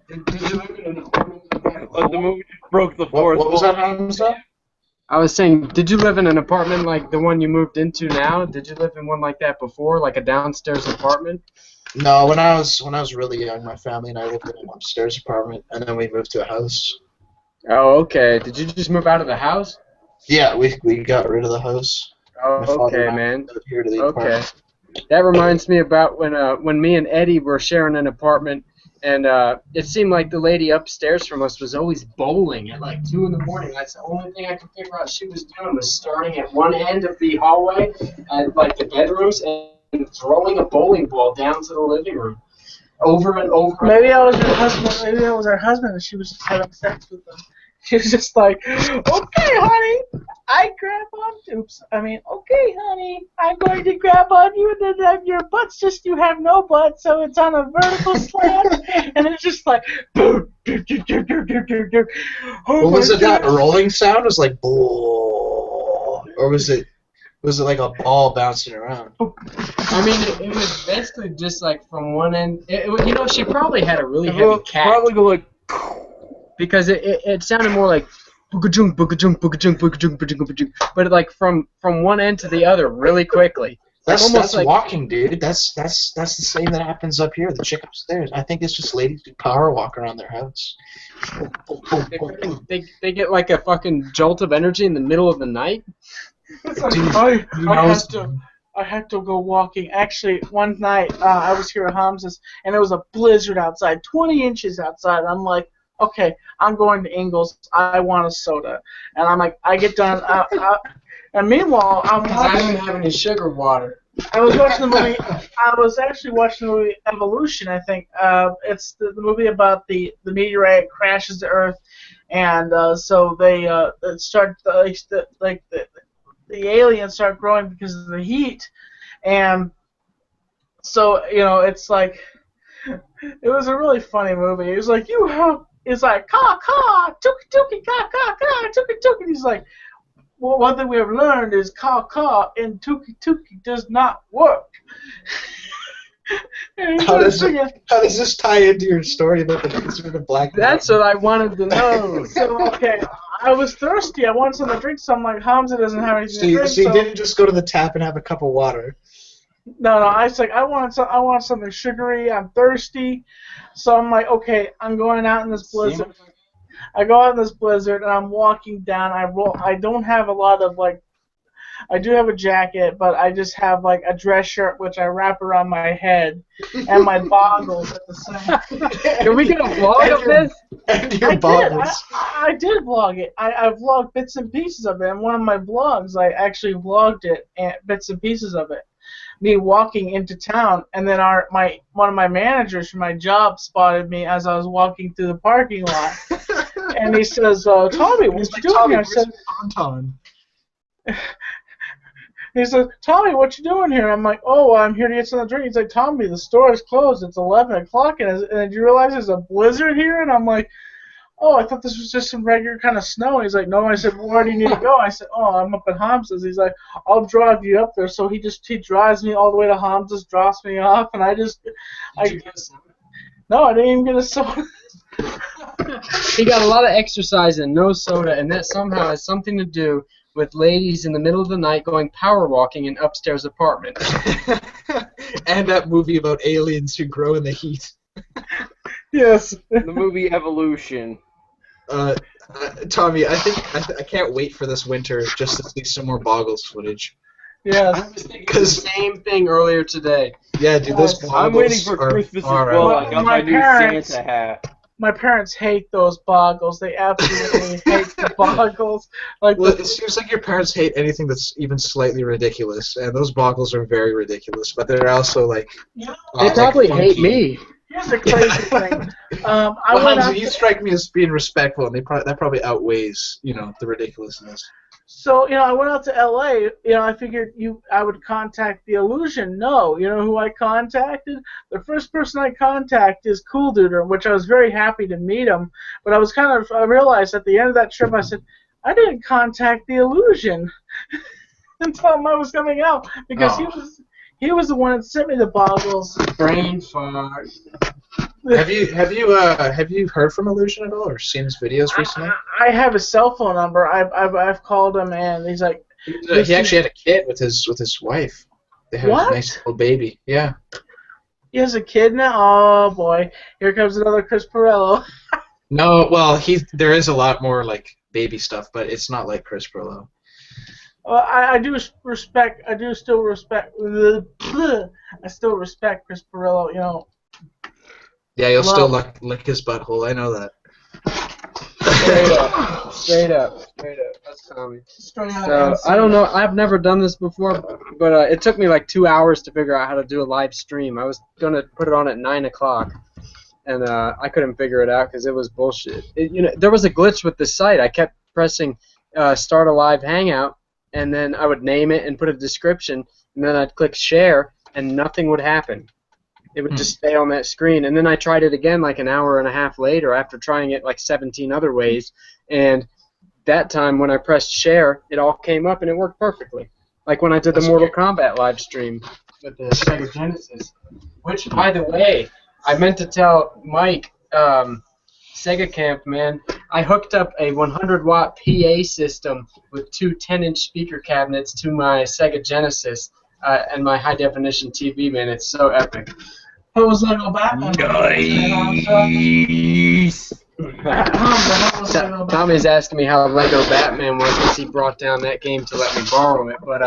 Did you live in an apartment? The movie broke the fourth. What was that, Hamza? I was saying, did you live in an apartment like the one you moved into now? Did you live in one like that before, like a downstairs apartment? No, when I was really young, my family and I lived in an upstairs apartment, and then we moved to a house. Oh, okay. Did you just move out of the house? Yeah, we got rid of the house. Oh, okay, man. Here to the Okay. apartment. That reminds me about when me and Eddie were sharing an apartment, and it seemed like the lady upstairs from us was always bowling at like 2 in the morning. That's the only thing I could figure out she was doing was starting at one end of the hallway at like the bedrooms and throwing a bowling ball down to the living room. Over and over. Maybe that was her husband. Maybe that was her husband, and she was just having sex with him. She was just like, okay, honey, okay, honey, I'm going to grab on you, and then your butt's just, you have no butt, so it's on a vertical slant, and it's just like, boom, What was it? That rolling sound? It was like, or was it like a ball bouncing around? I mean, it was basically just like from one end. You know, she probably had a really heavy cat. Probably go like. Because it sounded more like boogajung, boogajung, boogajung, boogajung, boogajung, boogajung, but like from one end to the other really quickly. That's like walking, dude. That's the same that happens up here. The chick upstairs. I think it's just ladies who power walk around their house. They get like a fucking jolt of energy in the middle of the night. It's like, I had to go walking. Actually, one night I was here at Hamza's, and it was a blizzard outside, 20 inches outside. I'm like, okay, I'm going to Ingles. I want a soda. And I'm like, I get done. And meanwhile, I didn't have any sugar water. I was watching the movie. I was actually watching the movie Evolution, I think. It's the movie about the meteorite crashes the Earth, and so they start the aliens start growing because of the heat, and so you know it's like it was a really funny movie. It was like it's like ka ka tuki tuki ka ka ka tuki tuki. He's like, well, one thing we have learned is ka in tuki tuki does not work. How does this tie into your story about the black? That's what I wanted to know. So, okay, I was thirsty. I wanted something to drink, so I'm like, Hamza doesn't have anything to drink. So you didn't just go to the tap and have a cup of water? No, I was like, I want something sugary. I'm thirsty. So I'm like, okay, I'm going out in this blizzard. I go out in this blizzard, and I'm walking down. I don't have a lot of, like, I do have a jacket, but I just have, like, a dress shirt, which I wrap around my head, and my goggles at the same. Can we get a vlog of this? And your boggles. I did vlog it. I vlogged bits and pieces of it. In one of my vlogs, I actually vlogged it, and bits and pieces of it. Me walking into town, and then one of my managers from my job spotted me as I was walking through the parking lot, and he says, "Tommy, what you doing here?" I said, he says, "Tommy, what you doing here?" I'm like, "Oh, I'm here to get something to drink." He's like, "Tommy, the store is closed. It's 11 o'clock, and do you realize there's a blizzard here?" And I'm like, "Oh, I thought this was just some regular kind of snow." And he's like, "No." I said, "Well, where do you need to go?" I said, "Oh, I'm up at Hamza's." He's like, "I'll drive you up there." So he drives me all the way to Hamza's, drops me off, and no, I didn't even get a soda. He got a lot of exercise and no soda, and that somehow has something to do with ladies in the middle of the night going power walking in upstairs apartments. And that movie about aliens who grow in the heat. Yes. The movie Evolution. Tommy, I can't wait for this winter just to see some more Boggles footage. Yeah. I was thinking the same thing earlier today. Yeah, dude, those Boggles I'm waiting for Christmas as well. I got my new Santa hat. My parents hate those Boggles. They absolutely hate the Boggles. Like, well, it seems like your parents hate anything that's even slightly ridiculous, and those Boggles are very ridiculous. But they're also like they probably hate me. Here's the crazy thing. Hamza, you strike me as being respectful, and that probably outweighs the ridiculousness. So, I went out to L.A., I figured I would contact the Illusion. No, you know who I contacted? The first person I contacted is Cool Duder, which I was very happy to meet him. But I realized at the end of that trip, I said, I didn't contact the Illusion until I was coming out, because he was the one that sent me the Boggles. Brain fart. Have you heard from Illusion at all, or seen his videos recently? I have his cell phone number. I've called him, and he's like. He actually had a kid with his wife. They had a nice little baby. Yeah. He has a kid now. Oh boy, here comes another Chris Pirillo. No, well, there is a lot more like baby stuff, but it's not like Chris Pirillo. Well, I still respect Chris Pirillo. Yeah, you'll still lick his butthole. I know that. Straight up. That's Tommy. So I don't know. I've never done this before, but it took me like 2 hours to figure out how to do a live stream. I was gonna put it on at 9 o'clock, and I couldn't figure it out because it was bullshit. There was a glitch with the site. I kept pressing start a live hangout, and then I would name it and put a description, and then I'd click share, and nothing would happen. It would just stay on that screen. And then I tried it again like an hour and a half later after trying it like 17 other ways. And that time when I pressed share, it all came up and it worked perfectly. Like when I did the Mortal Kombat live stream with the Sega Genesis. Which, by the way, I meant to tell Mike, Sega Camp, man, I hooked up a 100-watt PA system with two 10-inch speaker cabinets to my Sega Genesis and my high-definition TV, man. It's so epic. It was like a Batman. Nice. Tommy's asking me how Lego Batman was because he brought down that game to let me borrow it, but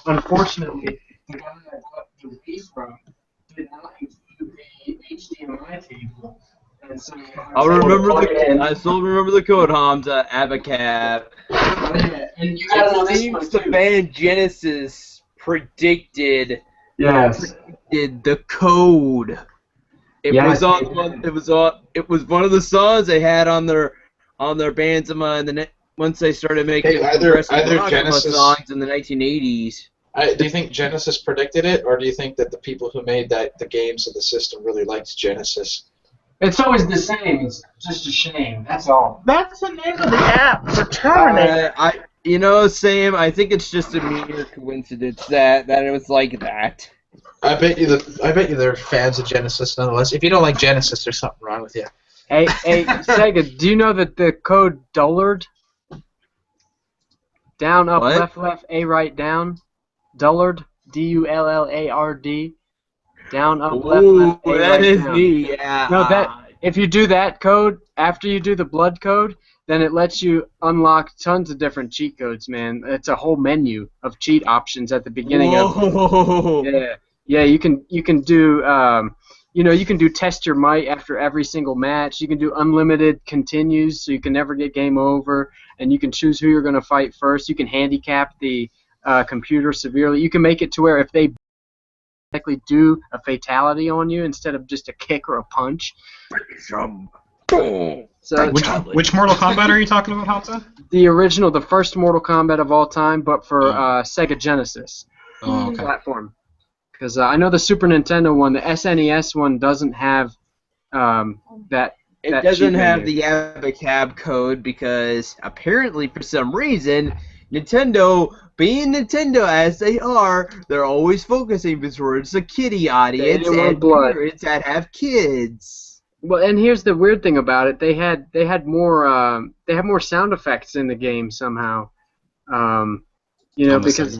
unfortunately, the guy I bought the Wii from did not include the HDMI cable. And so I still remember the code, Hamza. Abacab. And you gotta know It this seems one, the too. band Genesis predicted the code. It was one of the songs they had on their Banzema, and then once they started making either Genesis songs in the 1980s. Do you think Genesis predicted it, or do you think that the people who made the games of the system really liked Genesis? It's always the same. It's just a shame. That's all. That's the name of the app for Terminator. You know, Sam, I think it's just a mere coincidence that it was like that. I bet you they're fans of Genesis nonetheless. If you don't like Genesis, there's something wrong with you. Hey, Sega, do you know that the code Dullard? Down, up, What? left, A, right, down. Dullard, D-U-L-L-A-R-D. Down, up, left, Ooh, A, that right, is down. me, yeah. No, if you do that code, after you do the blood code, then it lets you unlock tons of different cheat codes, man. It's a whole menu of cheat options at the beginning Whoa. Yeah, you can do you can do test your might after every single match. You can do unlimited continues, so you can never get game over, and you can choose who you're going to fight first. You can handicap the computer severely. You can make it to where if they actually do a fatality on you instead of just a kick or a punch. So Which Mortal Kombat are you talking about, Hamza? the first Mortal Kombat of all time, but for Sega Genesis Oh, okay. platform. Because I know the Super Nintendo one, the SNES one, doesn't have that. It doesn't have the Abacab code because apparently for some reason Nintendo, being Nintendo as they are, they're always focusing towards the kiddie audience and parents that have kids. Well, and here's the weird thing about it: they had more sound effects in the game somehow. Because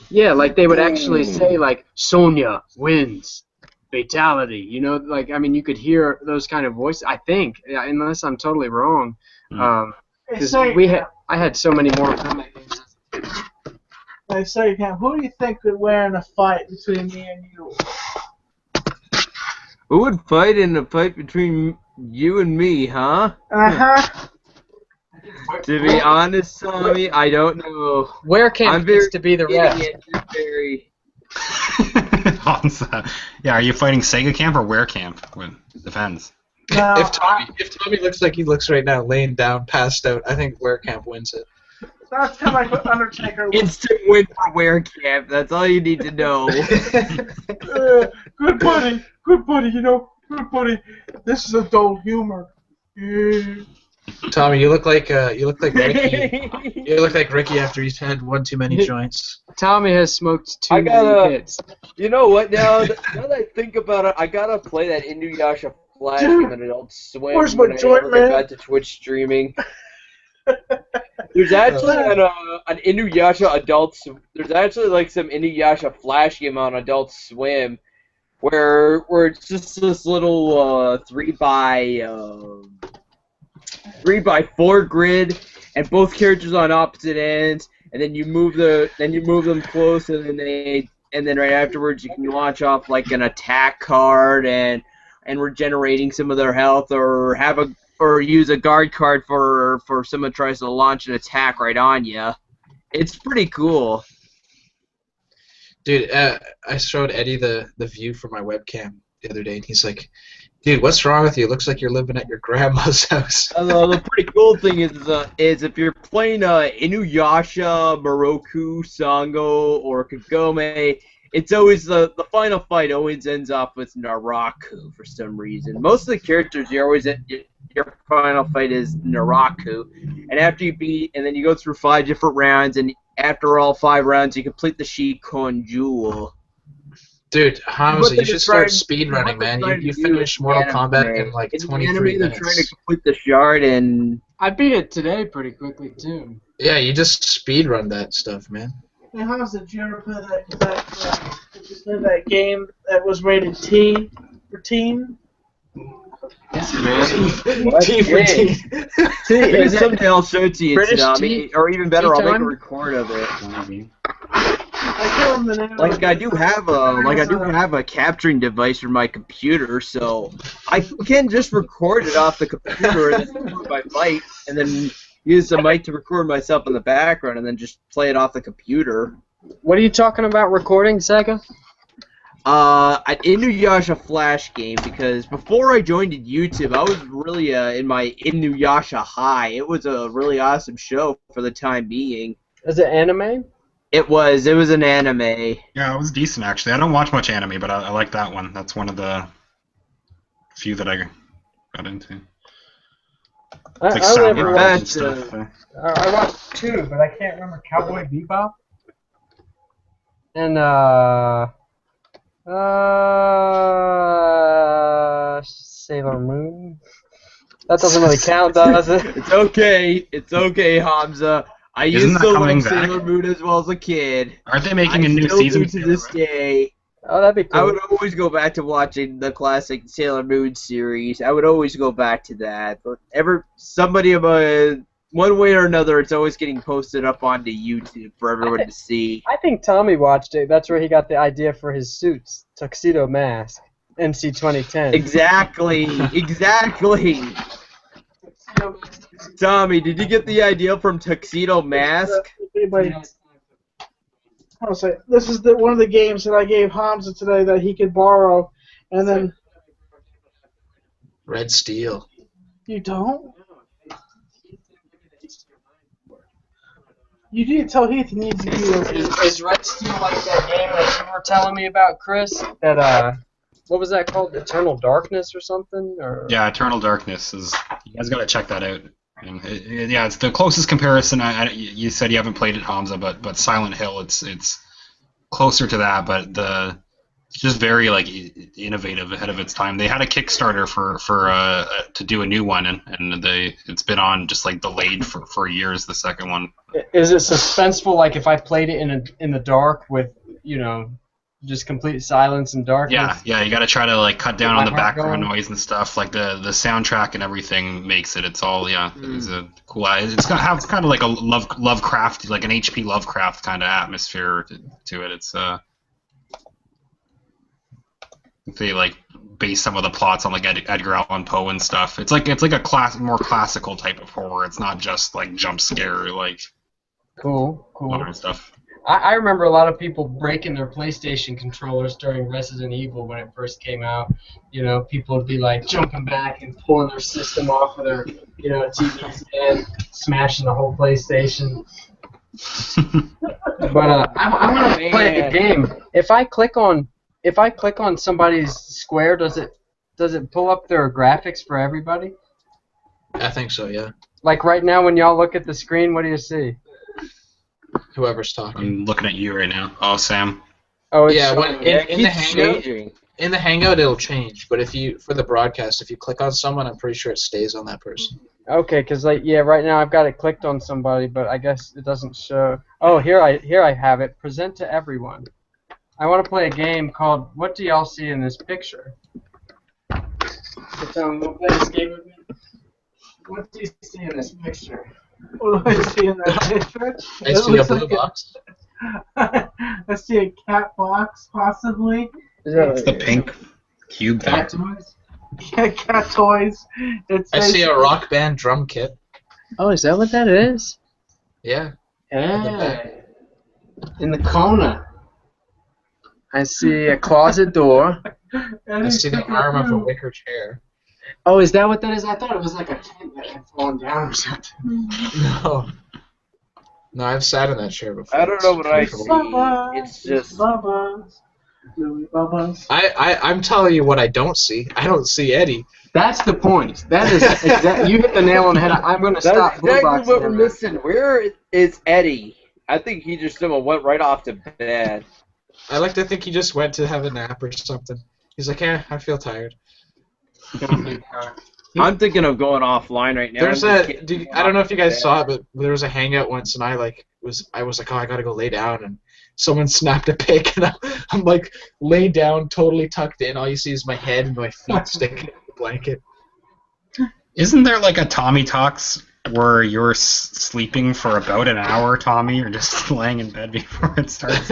like they would actually say like Sonya wins, fatality. You could hear those kind of voices. I think, unless I'm totally wrong, because I had so many more Kombat games. They say, who do you think would win in a fight between me and you? Who would fight in a fight between you and me, huh? Uh-huh. To be honest, Tommy, I don't know. Weir Camp gets to be the ref. Hamza. Yeah, are you fighting Sega Camp or Weir Camp? It depends. No, If Tommy looks like he looks right now, laying down, passed out, I think Weir Camp wins it. that's kind of like Undertaker. Instant win for Weir Camp. That's all you need to know. Good buddy, good buddy. This is adult humor. Tommy, you look like Ricky. You look like Ricky after he's had one too many joints. Tommy has smoked too many hits. You know what? Now that I think about it, I gotta play that Inuyasha Flash game on Adult Swim. Where's my joint, man? Back to Twitch streaming. There's actually an Inuyasha Adult. There's actually like some Inuyasha Flash game on Adult Swim, where it's just this little 3x4 grid, and both characters on opposite ends, and then you move them close, and then right afterwards you can launch off like an attack card and regenerating some of their health, or use a guard card for someone who tries to launch an attack right on you. It's pretty cool. Dude, I showed Eddie the view from my webcam the other day, and he's like, "Dude, what's wrong with you? It looks like you're living at your grandma's house." The pretty cool thing is if you're playing Inuyasha, Moroku, Sango, or Kagome, it's always the final fight always ends up with Naraku for some reason. Most of the characters your final fight is Naraku, and after you beat, and then you go through 5 different rounds, and after all 5 rounds, you complete the Shikon Jewel. Dude, Hamza, you should start speedrunning, man. You finish Mortal Kombat in like 23 minutes. They're trying to complete the shard, and I beat it today pretty quickly too. Yeah, you just speedrun that stuff, man. Hey, Hamza, did you ever play that game that was rated T for teen? Yes, man. T for teen. Maybe someday I'll show it to you, British Tsunami, or even better, I'll make a record of it. I can't remember the name. Like I do have a capturing device for my computer, so I can just record it off the computer and then record my mic, and then use the mic to record myself in the background, and then just play it off the computer. What are you talking about recording, Sega? An Inuyasha Flash game, because before I joined YouTube, I was really in my Inuyasha high. It was a really awesome show for the time being. Is it anime? It was an anime. Yeah, it was decent actually. I don't watch much anime, but I like that one. That's one of the few that I got into. It's like I only ever samurai watched, and stuff. I watched 2, but I can't remember Cowboy Bebop. And Sailor Moon. That doesn't really count, does it? It's okay, Hamza. I Isn't used that to coming love Sailor back? Moon as well as a kid. Aren't they making I a new still season? do to this day. Oh, that'd be cool. I would always go back to watching the classic Sailor Moon series. I would always go back to that. But one way or another, it's always getting posted up onto YouTube for everyone to see. I think Tommy watched it. That's where he got the idea for his suits, tuxedo mask, NC 2010. Exactly. Tommy, did you get the idea from Tuxedo Mask? I'll say this is one of the games that I gave Hamza today that he could borrow, and then Red Steel. you don't. You need to tell Heath he needs to be okay. Is Red Steel like that game that you were telling me about, Chris? That what was that called? Eternal Darkness or something? Or Yeah, Eternal Darkness is. You guys gotta check that out. And yeah, it's the closest comparison. You said you haven't played it, Hamza, but Silent Hill, it's closer to that, but it's just very like innovative, ahead of its time. They had a Kickstarter for to do a new one, and it's been on just like delayed for years. The second one. Is it suspenseful? Like if I played it in the dark with just complete silence and darkness? Yeah, you got to try to like cut down on the My heart background going. noise and stuff. Like the soundtrack and everything makes it. It's all it's a cool. It's kind of like a Lovecraft, like an H.P. Lovecraft kind of atmosphere to it. It's they like base some of the plots on like Edgar Allan Poe and stuff. It's like a more classical type of horror. It's not just like jump scare like Cool. modern stuff. I remember a lot of people breaking their PlayStation controllers during Resident Evil when it first came out. People would be like jumping back and pulling their system off of their, TV's head, smashing the whole PlayStation. But I want to play a game. If I click on somebody's square, does it pull up their graphics for everybody? I think so, yeah. Like right now, when y'all look at the screen, what do you see? Whoever's talking. I'm looking at you right now. Oh, Sam. Oh, it's Yeah, when in the It's hangout, changing. in the hangout it'll change. But for the broadcast, if you click on someone, I'm pretty sure it stays on that person. Okay, because right now I've got it clicked on somebody, but I guess it doesn't show. Oh, here I have it. Present to everyone. I want to play a game called What Do Y'all See in This Picture? So tell me, we'll play this game with me. What do you see in this picture? What do I see in that picture? I see a blue box. I see a cat box, possibly. It's the pink cube thing. Cat toys? Yeah, cat toys. I see a rock band drum kit. Oh, is that what that is? Yeah. Yeah. In the corner. I see a closet door. I see the arm of a wicker chair. Oh, is that what that is? I thought it was like a tent that had fallen down or something. No. No, I've sat in that chair before. I don't know what I It's see. beautiful. It's just Bubba's. Bubba's. I'm telling you what I don't see. I don't see Eddie. That's the point. That is exactly. You hit the nail on the head. I'm going to stop. that's Blue exactly Box what we're there. missing. Where is Eddie? I think he just went right off to bed. I like to think he just went to have a nap or something. He's like, I feel tired. I'm thinking of going offline right now. There's I don't know if you guys saw it, but there was a hangout once, and I was like, oh, I gotta go lay down, and someone snapped a pic, and I'm like laid down, totally tucked in. All you see is my head and my feet sticking in the blanket. Isn't there like a Tommy Talks where you're sleeping for about an hour, Tommy, or just laying in bed before it starts?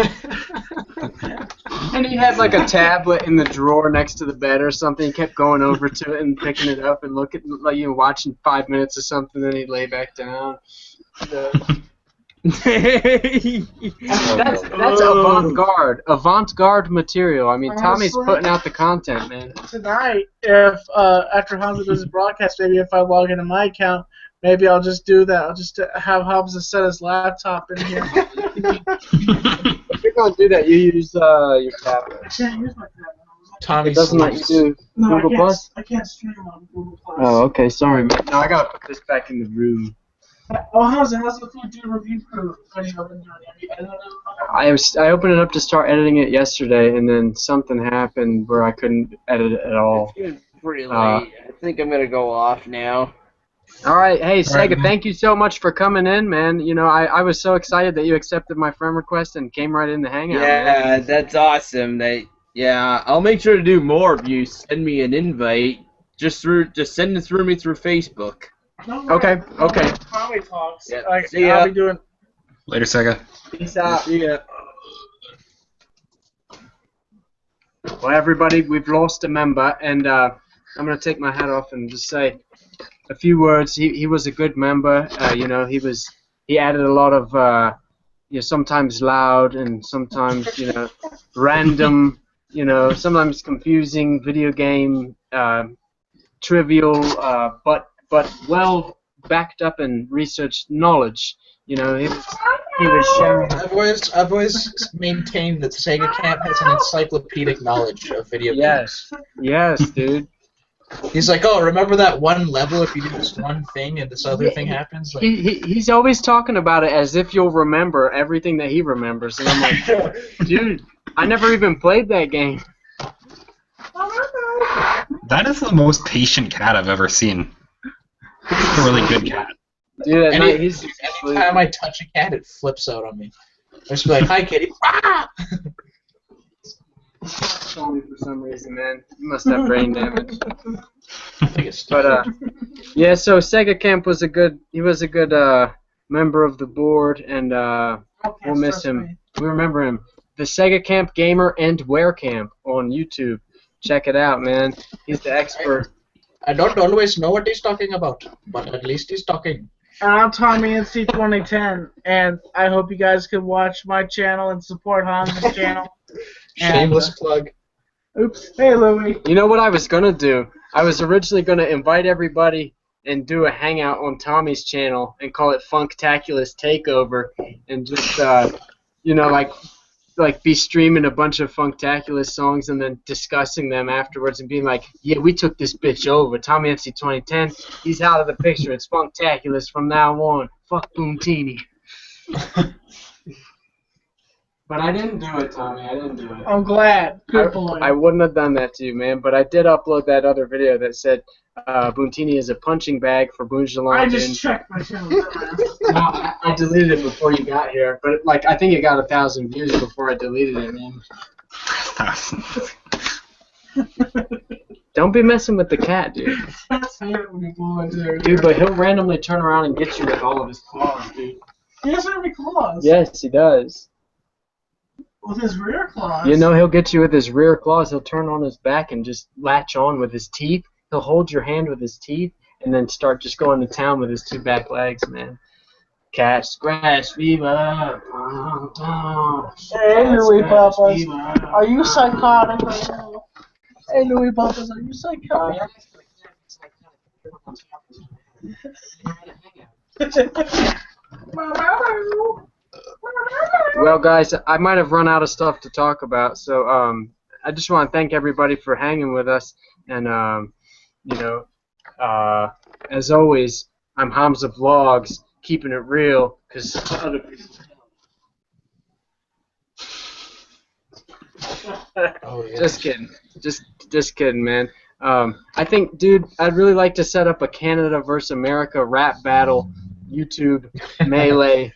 And he had like a tablet in the drawer next to the bed or something. He kept going over to it and picking it up and watching 5 minutes or something. Then he'd lay back down. That's avant-garde material. I mean, Tommy's Honestly, putting out the content, man. Tonight, if after Hamza does his broadcast, maybe if I log into my account, maybe I'll just do that. I'll just have Hamza set his laptop in here. If you're gonna do that, you use your tablet. Yeah, here's my tablet. Tommy It doesn't let you do No, Google Plus? I can't stream on Google Plus. Oh, okay. Sorry, man. No, I gotta put this back in the room. Oh, how's the food do review crew? Have you been doing it? I opened it up to start editing it yesterday, and then something happened where I couldn't edit it at all. It's pretty late. I think I'm gonna go off now. All right, hey Sega, man. thank you so much for coming in, man. You know, I was so excited that you accepted my friend request and came right in the hangout. Yeah, man. that's awesome. Yeah, I'll make sure to do more if you send me an invite. Just send it through me through Facebook. Okay. Tommy Talks. Yeah, see ya. I'll be doing. Later, Sega. Peace out. See ya. Well, everybody, we've lost a member, and I'm gonna take my hat off and just say a few words. He was a good member. You know, he added a lot of you know, sometimes loud and sometimes, you know, random, you know, sometimes confusing video game trivial but well backed up and researched knowledge. You know, he was sharing. I've always maintained that Sega Camp has an encyclopedic knowledge of video games. Yes, dude. He's like, oh, remember that one level if you do this one thing and this other thing happens? Like, He's always talking about it as if you'll remember everything that he remembers, and I'm like, dude, I never even played that game. That is the most patient cat I've ever seen. It's a really good cat. Dude, anytime I touch a cat, it flips out on me. I just be like, hi, kitty. Ah! Only for some reason, man. You must have brain damage. I think it's But yeah. So Sega Camp was a good. He was a good member of the board, and we'll miss him. We remember him. The Sega Camp Gamer and Weir Camp on YouTube. Check it out, man. He's the expert. I don't always know what he's talking about, but at least he's talking. And I'm Tommy NC 2010, and I hope you guys can watch my channel and support Hamza's channel. Shameless plug. Oops. Hey, Louie. You know what I was gonna do? I was originally gonna invite everybody and do a hangout on Tommy's channel and call it Funktaculous Takeover, and just you know, like be streaming a bunch of Funktaculous songs and then discussing them afterwards and being like, yeah, we took this bitch over. Tommy MC 2010, he's out of the picture. It's Funktaculous from now on. Fuck Boontini. But I didn't do it, Tommy. I didn't do it. I'm glad. Good boy. I wouldn't have done that to you, man. But I did upload that other video that said Boontini is a punching bag for Boonjalon. I just checked my channel. No, I deleted it before you got here. But like, I think it got 1,000 views before I deleted it, man. Don't be messing with the cat, dude. Dude, but he'll randomly turn around and get you with all of his claws, dude. He doesn't have any claws. Yes, he does. With his rear claws. You know, he'll get you with his rear claws. He'll turn on his back and just latch on with his teeth. He'll hold your hand with his teeth and then start just going to town with his two back legs, man. Cat scratch fever. Hey, Louie Papas. Are you psychotic right now? Hey, Louie Papas, are you psychotic? Well, guys, I might have run out of stuff to talk about, so I just want to thank everybody for hanging with us. And, you know, as always, I'm Hamza Vlogs, keeping it real, because other people. Oh, yeah. Just kidding. Just kidding, man. I think, dude, I'd really like to set up a Canada versus America rap battle, YouTube, melee.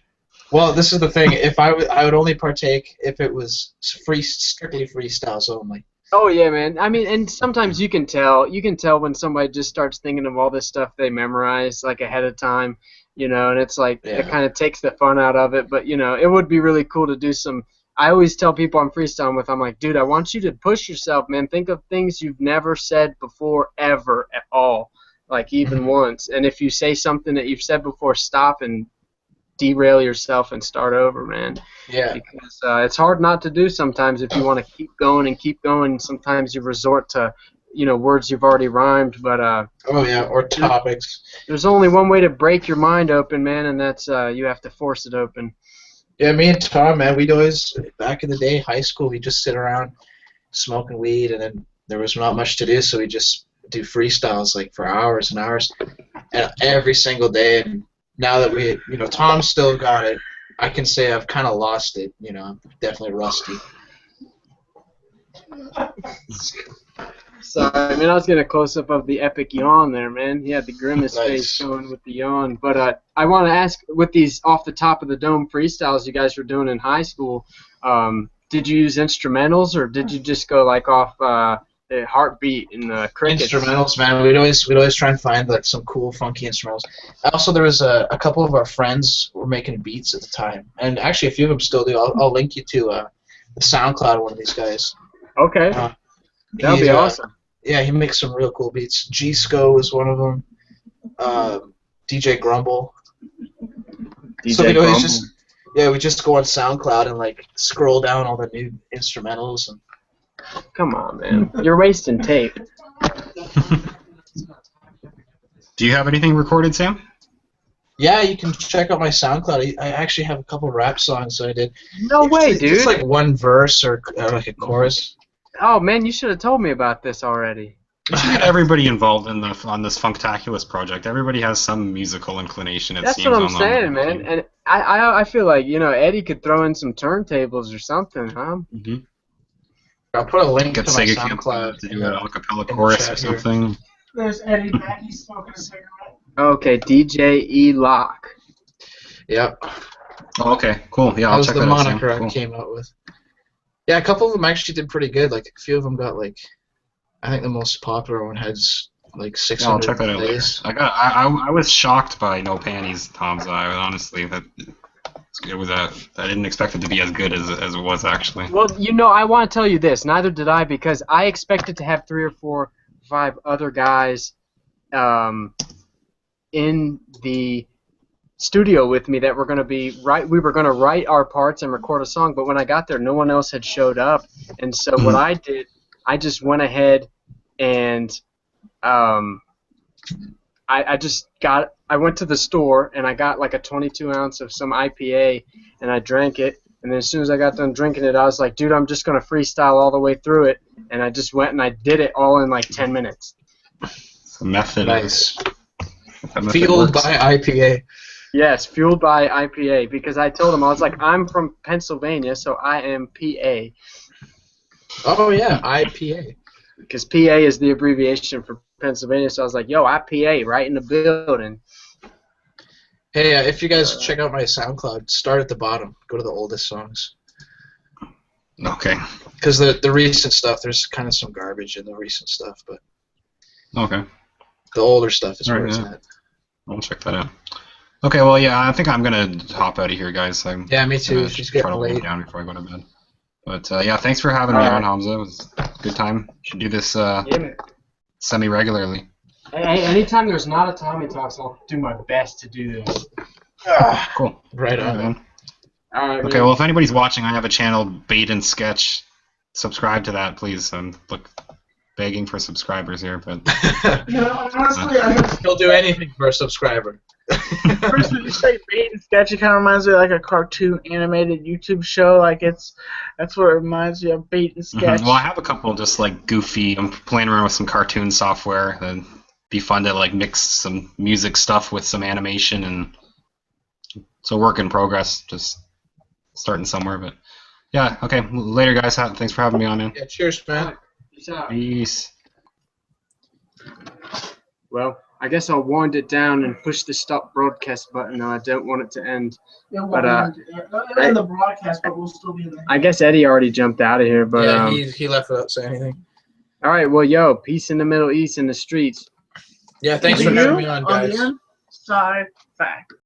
Well, this is the thing. If I would only partake if it was strictly freestyles only. Oh yeah, man. I mean, and sometimes you can tell when somebody just starts thinking of all this stuff they memorize like ahead of time, you know, and it's like it kind of takes the fun out of it. But you know, it would be really cool to do some. I always tell people I'm freestyling with, I'm like, dude, I want you to push yourself, man. Think of things you've never said before, ever, at all, like even once. And if you say something that you've said before, stop and derail yourself and start over, man. Yeah. Because it's hard not to do sometimes if you want to keep going and keep going. Sometimes you resort to, you know, words you've already rhymed, but oh yeah, or topics. There's only one way to break your mind open, man, and that's you have to force it open. Yeah, me and Tom, man, we'd always, back in the day, high school, we'd just sit around smoking weed and then there was not much to do, so we just do freestyles like for hours and hours, and every single day. And now that we, Tom's still got it, I can say I've kind of lost it. I'm definitely rusty. Sorry, I was getting a close-up of the epic yawn there, man. He had the grimace face going with the yawn. But I want to ask, with these off-the-top-of-the-dome freestyles you guys were doing in high school, did you use instrumentals, or did you just go, like, off the heartbeat and the crickets? Instrumentals, man. We'd always try and find, like, some cool, funky instrumentals. Also, there was a couple of our friends were making beats at the time. And actually, a few of them still do. I'll link you to the SoundCloud of one of these guys. Okay. That'll be awesome. Yeah, he makes some real cool beats. G-Sco was one of them. DJ Grumble. DJ Grumble. We just go on SoundCloud and like scroll down all the new instrumentals. And come on, man, you're wasting tape. Do you have anything recorded, Sam? Yeah, you can check out my SoundCloud. I actually have a couple rap songs that I did. No way, dude. It's like one verse or like a chorus. Oh man, you should have told me about this already. You should get everybody involved on this Funktaculous project. Everybody has some musical inclination. That's what I'm saying, man. And I feel like Eddie could throw in some turntables or something, huh? Mm-hmm. I'll put a link Get to my Sega SoundCloud to do an acapella chorus or something. There's Eddie back. He's smoking a cigarette. Okay, DJ E Lock. Yep. Oh, okay, cool. Yeah, I'll check that out. That was the moniker cool. I came up with. Yeah, a couple of them actually did pretty good. Like a few of them got like, I think the most popular one has like 600 Yeah, I'll check that out later. plays. I was shocked by No Panties, Hamza. Honestly, that it was I didn't expect it to be as good as it was actually. Well, I want to tell you this. Neither did I, because I expected to have 3 or 4, 5 other guys in the studio with me that were going to be we were going to write our parts and record a song, but when I got there no one else had showed up, and so what I did, I just went ahead and I went to the store and I got like a 22 ounce of some IPA and I drank it, and then as soon as I got done drinking it I was like, dude, I'm just going to freestyle all the way through it, and I just went and I did it all in like 10 minutes. Method. Nice. Fueled by IPA. Yes, fueled by IPA, because I told him, I was like, I'm from Pennsylvania, so I am PA. Oh, yeah, IPA. Because PA is the abbreviation for Pennsylvania, so I was like, yo, IPA, right in the building. Hey, if you guys check out my SoundCloud, start at the bottom. Go to the oldest songs. Okay. Because the recent stuff, there's kind of some garbage in the recent stuff, but okay. The older stuff is where it's at. I'll check that out. Okay, well, yeah, I think I'm going to hop out of here, guys. Yeah, me too. She's getting try to late. lay down before I go to bed. But, yeah, thanks for having me on, Hamza. It was a good time. Should do this semi-regularly. Hey, anytime there's not a Tommy Talks, I'll do my best to do this. Cool. Right on, man. All right, okay, well, if anybody's watching, I have a channel, Bait and Sketch. Subscribe to that, please. I'm begging for subscribers here, but Honestly, he'll do anything for a subscriber. First, when you say Bait and Sketch, it kind of reminds me of like a cartoon animated YouTube show. Like that's what it reminds me of, Bait and Sketch. Well, I have a couple just like goofy. I'm playing around with some cartoon software. That'd be fun to like mix some music stuff with some animation, and so work in progress. Just starting somewhere, but yeah. Okay, later, guys. Thanks for having me on, man. Yeah, cheers, man. Peace. Well, I guess I'll wind it down and push the stop broadcast button. No, I don't want it to end. Yeah, but end the broadcast, but we'll still be in there. I guess Eddie already jumped out of here, but yeah, he left without saying anything. All right, well, yo, peace in the Middle East in the streets. Yeah, thanks for having me on, guys. On the inside fact.